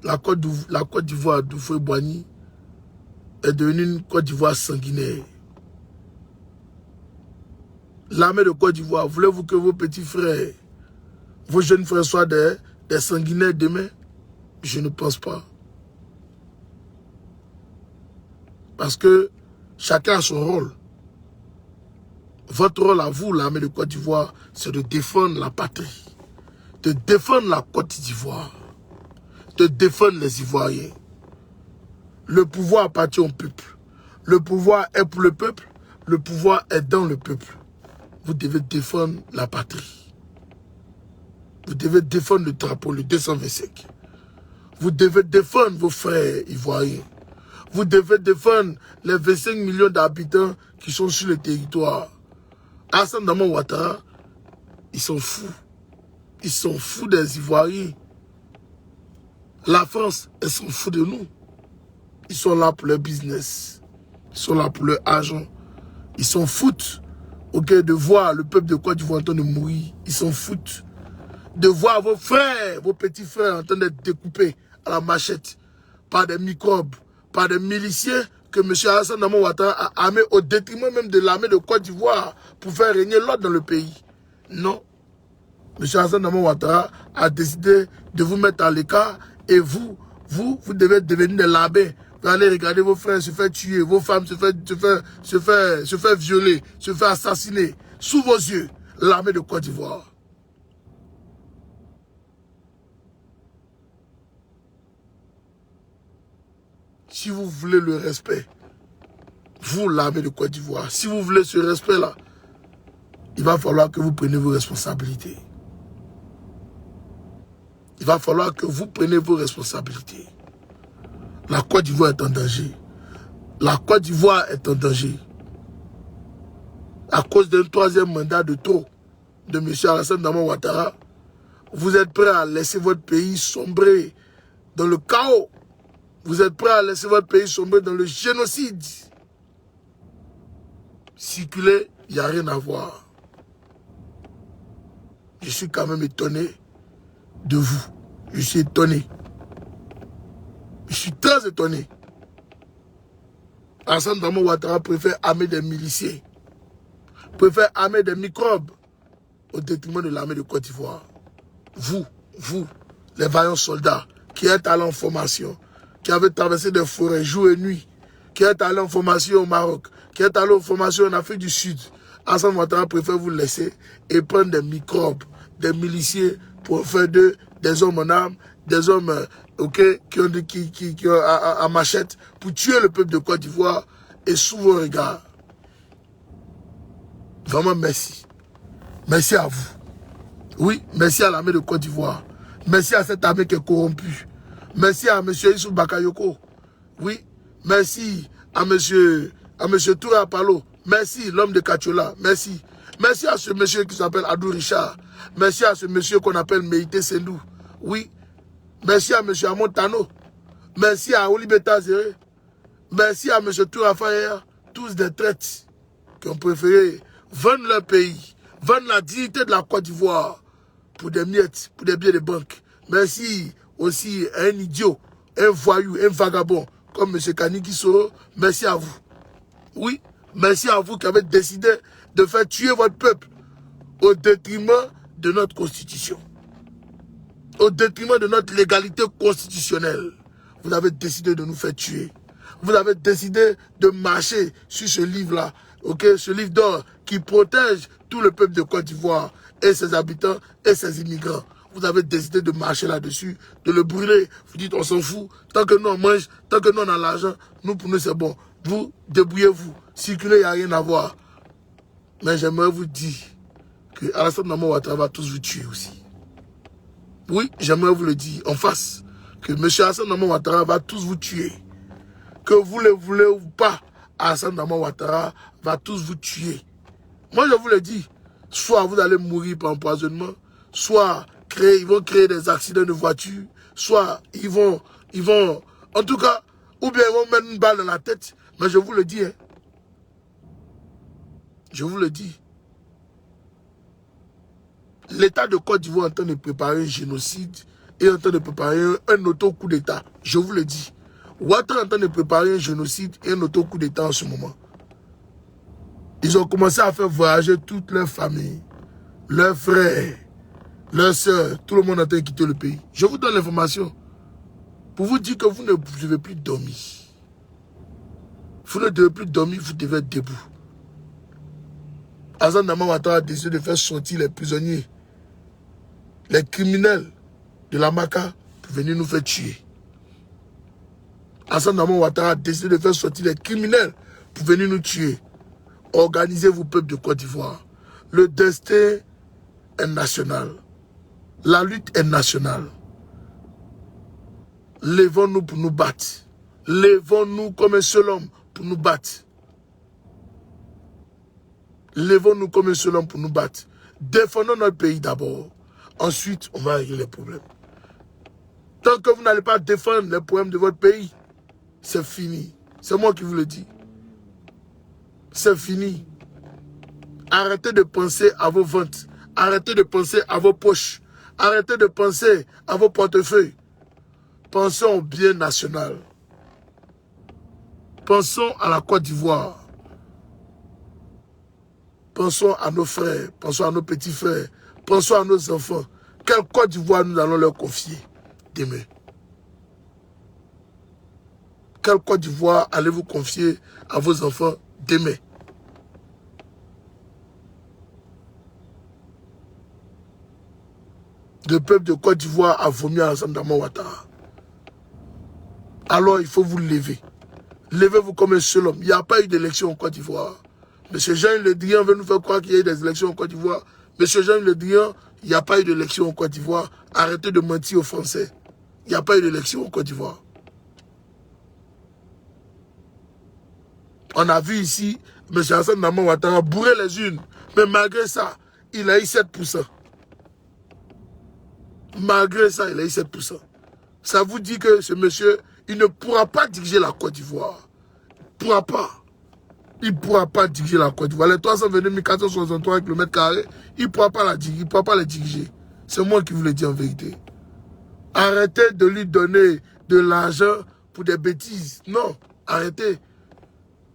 La Côte d'Ivoire d'Houphouët-Boigny est devenue une Côte d'Ivoire sanguinaire. L'armée de Côte d'Ivoire, voulez-vous que vos petits frères, vos jeunes frères soient des sanguinaires demain? Je ne pense pas. Parce que chacun a son rôle. Votre rôle à vous, l'armée de Côte d'Ivoire, c'est de défendre la patrie, de défendre la Côte d'Ivoire, de défendre les Ivoiriens. Le pouvoir appartient au peuple. Le pouvoir est pour le peuple. Le pouvoir est dans le peuple. Vous devez défendre la patrie. Vous devez défendre le drapeau, le 225. Vous devez défendre vos frères ivoiriens. Vous devez défendre les 25 millions d'habitants qui sont sur le territoire. Alassane Draman Ouattara, ils sont fous. Ils sont fous des Ivoiriens. La France, elles sont fous de nous. Ils sont là pour leur business. Ils sont là pour leur argent. Ils s'en foutent, okay, de voir le peuple de Côte d'Ivoire en train de mourir. Ils s'en foutent. De voir vos frères, vos petits frères en train d'être découpés à la machette par des microbes, par des miliciens que M. Alassane Draman Ouattara a armés au détriment même de l'armée de Côte d'Ivoire pour faire régner l'ordre dans le pays. Non. M. Alassane Draman Ouattara a décidé de vous mettre à l'écart et vous devez devenir des larbins. Vous allez regarder vos frères se faire tuer, vos femmes se faire violer, se faire assassiner. sous vos yeux, l'armée de Côte d'Ivoire. Si vous voulez le respect, vous, l'armée de Côte d'Ivoire, si vous voulez ce respect-là, il va falloir que vous preniez vos responsabilités. Il va falloir que vous preniez vos responsabilités. La Côte d'Ivoire est en danger. La Côte d'Ivoire est en danger. À cause d'un troisième mandat de trop de M. Alassane Dramane Ouattara, vous êtes prêts à laisser votre pays sombrer dans le chaos. Vous êtes prêts à laisser votre pays sombrer dans le génocide. Circuler, il n'y a rien à voir. Je suis quand même étonné de vous. Je suis étonné. Je suis très étonné. Alassane Dramane Ouattara préfère armer des miliciens, préfère armer des microbes au détriment de l'armée de Côte d'Ivoire. Vous, les vaillants soldats qui êtes allés en formation, qui avez traversé des forêts jour et nuit, qui êtes allés en formation au Maroc, qui êtes allés en formation en Afrique du Sud, Alassane Ouattara préfère vous laisser et prendre des microbes, des miliciens pour faire d'eux des hommes en armes, des hommes qui ont à machette pour tuer le peuple de Côte d'Ivoire et sous vos regards. Vraiment merci. Merci à vous. Oui, merci à l'armée de Côte d'Ivoire. Merci à cette armée qui est corrompue. Merci à M. Issou Bakayoko. Oui, merci à M. Touré Apalo. Merci, l'homme de Kachola. Merci. Merci à ce monsieur qui s'appelle Adou Richard. Merci à ce monsieur qu'on appelle Meïté Sendou. Oui. Merci à M. Amon Tano. Merci à Olibeta Zéré. Merci à M. Touré Fayer. Tous des traites qui ont préféré vendre leur pays, vendre la dignité de la Côte d'Ivoire pour des miettes, pour des billets de banque. Merci aussi à un idiot, un voyou, un vagabond comme M. Kaniki Soro. Merci à vous. Oui, merci à vous qui avez décidé de faire tuer votre peuple au détriment de notre constitution, au détriment de notre légalité constitutionnelle. Vous avez décidé de nous faire tuer. Vous avez décidé de marcher sur ce livre-là, ce livre d'or qui protège tout le peuple de Côte d'Ivoire et ses habitants et ses immigrants. Vous avez décidé de marcher là-dessus, de le brûler. Vous dites, on s'en fout. Tant que nous on mange, tant que nous on a l'argent, nous pour nous c'est bon. Vous, débrouillez-vous. Circulez, il n'y a rien à voir. Mais j'aimerais vous dire que Alassane Dramane Ouattara va tous vous tuer aussi. Oui, j'aimerais vous le dire en face. Que M. Alassane Dramane Ouattara va tous vous tuer. Que vous le voulez ou pas, Alassane Dramane Ouattara va tous vous tuer. Moi, je vous le dis. Soit vous allez mourir par empoisonnement, soit ils vont créer des accidents de voiture, soit ils vont, en tout cas, ou bien ils vont mettre une balle dans la tête. Mais je vous le dis, hein. Je vous le dis. L'État de Côte d'Ivoire est en train de préparer un génocide et en train de préparer un auto-coup d'État. Je vous le dis. Ouattara est en train de préparer un génocide et un auto-coup d'État en ce moment. Ils ont commencé à faire voyager toute leur famille, leurs frères, leurs soeurs, tout le monde est en train de quitter le pays. Je vous donne l'information pour vous dire que vous ne devez plus dormir. Vous ne devez plus dormir, vous devez être debout. Alassane Dramane Ouattara a décidé de faire sortir les prisonniers, les criminels de la Maka pour venir nous faire tuer. Alassane Dramane Ouattara a décidé de faire sortir les criminels pour venir nous tuer. Organisez-vous, peuple de Côte d'Ivoire. Le destin est national. La lutte est nationale. Lèvons-nous pour nous battre. Lèvons-nous comme un seul homme pour nous battre. Lèvons-nous comme un seul homme pour nous battre. Défendons notre pays d'abord. Ensuite, on va régler les problèmes. Tant que vous n'allez pas défendre les problèmes de votre pays, c'est fini. C'est moi qui vous le dis. C'est fini. Arrêtez de penser à vos ventes. Arrêtez de penser à vos poches. Arrêtez de penser à vos portefeuilles. Pensons au bien national. Pensons à la Côte d'Ivoire. Pensons à nos frères. Pensons à nos petits frères. Pensons à nos enfants. Quelle Côte d'Ivoire nous allons leur confier demain? Quelle Côte d'Ivoire allez-vous confier à vos enfants demain? Le peuple de Côte d'Ivoire a vomi Alassane Dramane Ouattara. Alors il faut vous lever. Levez-vous comme un seul homme. Il n'y a pas eu d'élection en Côte d'Ivoire. Monsieur Jean Le Drian veut nous faire croire qu'il y a eu des élections en Côte d'Ivoire. Monsieur Jean Le Drian, il n'y a pas eu d'élection en Côte d'Ivoire. Arrêtez de mentir aux Français. Il n'y a pas eu d'élection en Côte d'Ivoire. On a vu ici, M. Alassane Dramane Ouattara bourrer les urnes. Mais malgré ça, il a eu 7%. Malgré ça, il a eu 7%. Ça vous dit que ce monsieur, il ne pourra pas diriger la Côte d'Ivoire. Il ne pourra pas. Il ne pourra pas diriger la Côte d'Ivoire. Les 322 463 km², il ne pourra pas la diriger. Il ne pourra pas les diriger. C'est moi qui vous le dis en vérité. Arrêtez de lui donner de l'argent pour des bêtises. Non, arrêtez.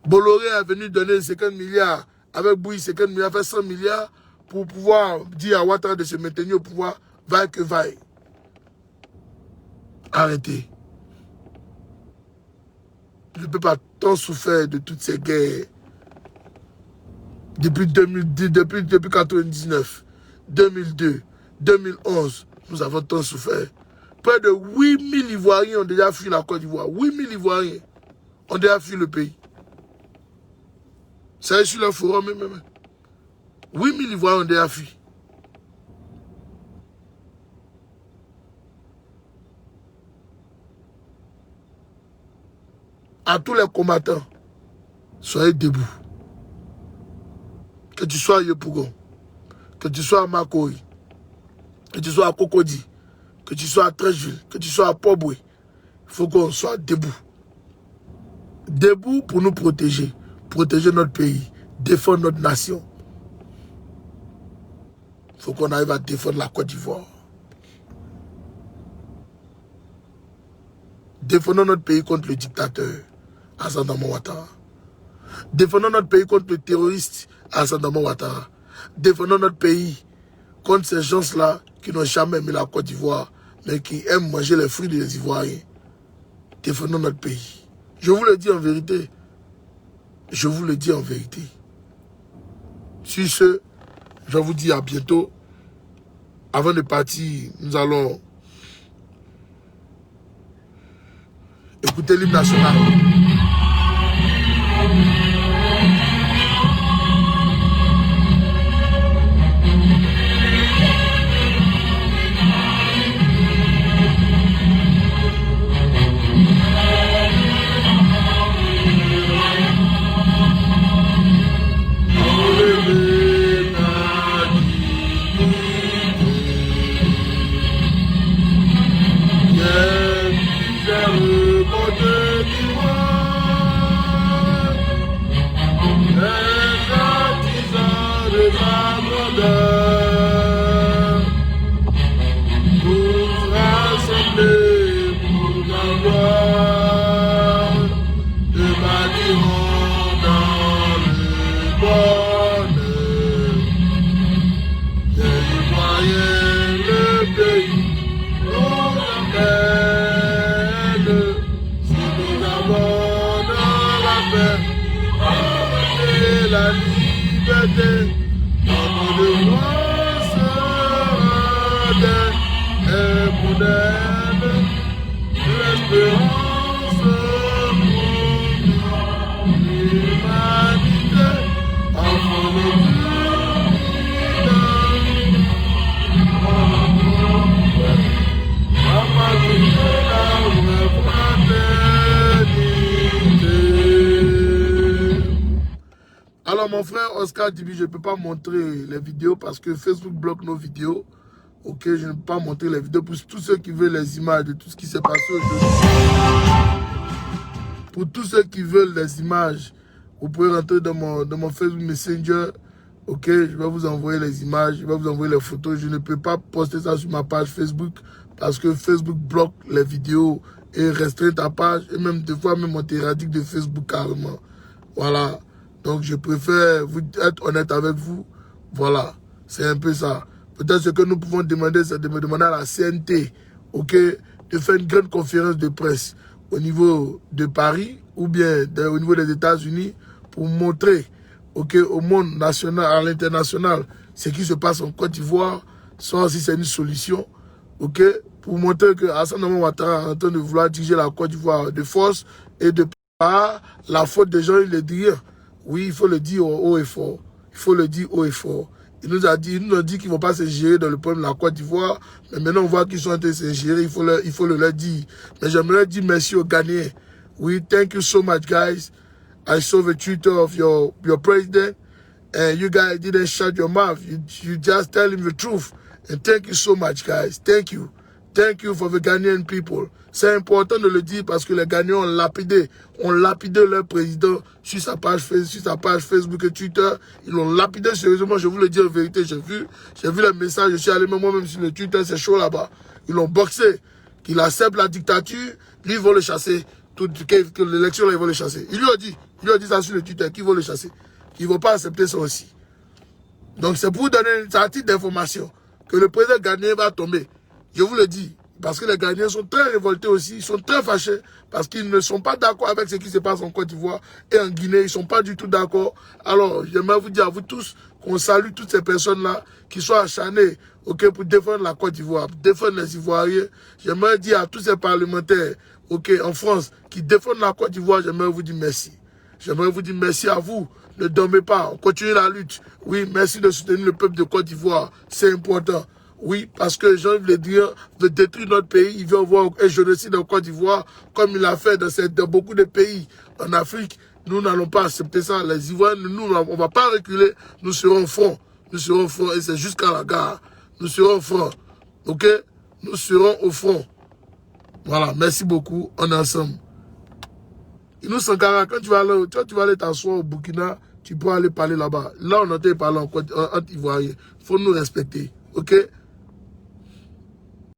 Bolloré est venu donner 50 milliards. Avec Bouy, 50 milliards, fait 100 milliards pour pouvoir dire à Ouattara de se maintenir au pouvoir, vaille que vaille. Arrêtez. Le peuple a tant souffert de toutes ces guerres. Depuis 2010, depuis 1999, 2002, 2011, nous avons tant souffert. Près de 8000 Ivoiriens ont déjà fui la Côte d'Ivoire. 8000 Ivoiriens ont déjà fui le pays. Ça est sur le forum même. 8000 Ivoiriens ont déjà fui. À tous les combattants, soyez debout. Que tu sois à Yopougon, que tu sois à Makori, que tu sois à Cocody, que tu sois à Trècheville, que tu sois à Port-Boué, il faut qu'on soit debout. Debout pour nous protéger. Protéger notre pays, défendre notre nation. Il faut qu'on arrive à défendre la Côte d'Ivoire. Défendons notre pays contre le dictateur, Alassane Dramane Ouattara. Défendons notre pays contre le terroriste, Alassane Dramane Ouattara. Défendons notre pays contre ces gens-là qui n'ont jamais aimé la Côte d'Ivoire, mais qui aiment manger les fruits des Ivoiriens. Défendons notre pays. Je vous le dis en vérité. Je vous le dis en vérité. Sur ce, je vous dis à bientôt. Avant de partir, nous allons écouter l'hymne national. La liberté, notre devoir sera moderne, l'espérance pour l'humanité, afin de Alors mon frère Oscar Dibi, je ne peux pas montrer les vidéos parce que Facebook bloque nos vidéos. Ok, je ne peux pas montrer les vidéos pour tous ceux qui veulent les images de tout ce qui s'est passé aujourd'hui. Pour tous ceux qui veulent les images, vous pouvez rentrer dans mon Facebook Messenger. Ok, je vais vous envoyer les images, je vais vous envoyer les photos. Je ne peux pas poster ça sur ma page Facebook parce que Facebook bloque les vidéos et restreint ta page. Et même des fois, même on t'éradique de Facebook carrément. Voilà. Donc, je préfère être honnête avec vous. Voilà. C'est un peu ça. Peut-être ce que nous pouvons demander, c'est de me demander à la CNT, ok, de faire une grande conférence de presse au niveau de Paris ou bien au niveau des États-Unis pour montrer, ok, au monde national, à l'international, ce qui se passe en Côte d'Ivoire, soit si c'est une solution ok, pour montrer que Alassane Ouattara est en train de vouloir diriger la Côte d'Ivoire de force et de par la faute des gens, il le dit. Oui, il faut le dire haut et fort. Il faut le dire haut et fort. Il nous a dit qu'ils ne vont pas se gérer dans le problème de la Côte d'Ivoire. Mais maintenant, on voit qu'ils sont en train de se gérer. Il faut le leur dire. Mais j'aimerais dire merci aux Ghanéens. Oui, thank you so much, guys. I saw the Twitter of your president. And you guys didn't shut your mouth. You just tell him the truth. And thank you so much, guys. Thank you. Thank you for the Ghanaian people. C'est important de le dire parce que les Ghanéens ont lapidé leur président sur sa page Facebook et Twitter. Ils l'ont lapidé sérieusement, je vous le dis en vérité. J'ai vu les messages, je suis allé moi-même sur le Twitter, c'est chaud là-bas. Ils l'ont boxé. Qu'il accepte la dictature, lui, ils vont le chasser. Que l'élection, là, ils vont le chasser. Il lui a dit ça sur le Twitter, qu'ils vont le chasser. Qu'ils ne vont pas accepter ça aussi. Donc c'est pour donner un titre d'information que le président ghanéen va tomber. Je vous le dis, parce que les Ghanéens sont très révoltés aussi, ils sont très fâchés, parce qu'ils ne sont pas d'accord avec ce qui se passe en Côte d'Ivoire et en Guinée, ils ne sont pas du tout d'accord. Alors, j'aimerais vous dire à vous tous qu'on salue toutes ces personnes-là qui sont acharnées, ok, pour défendre la Côte d'Ivoire, pour défendre les Ivoiriens. J'aimerais dire à tous ces parlementaires, ok, en France, qui défendent la Côte d'Ivoire, j'aimerais vous dire merci. J'aimerais vous dire merci à vous. Ne dormez pas, on continue la lutte. Oui, merci de soutenir le peuple de Côte d'Ivoire, c'est important. Oui, parce que Jean veut dire de détruire notre pays. Il veut avoir un génocide en Côte d'Ivoire, comme il l'a fait dans beaucoup de pays en Afrique. Nous n'allons pas accepter ça. Les Ivoiriens, nous, on ne va pas reculer. Nous serons au front. Nous serons au front et c'est jusqu'à la gare. Nous serons au front. Ok? Nous serons au front. Voilà, merci beaucoup. On est ensemble. Nous Sankara, quand tu vas aller t'asseoir au Burkina, tu peux aller parler là-bas. Là, on entend parler en Ivoirien. Il faut nous respecter. Ok?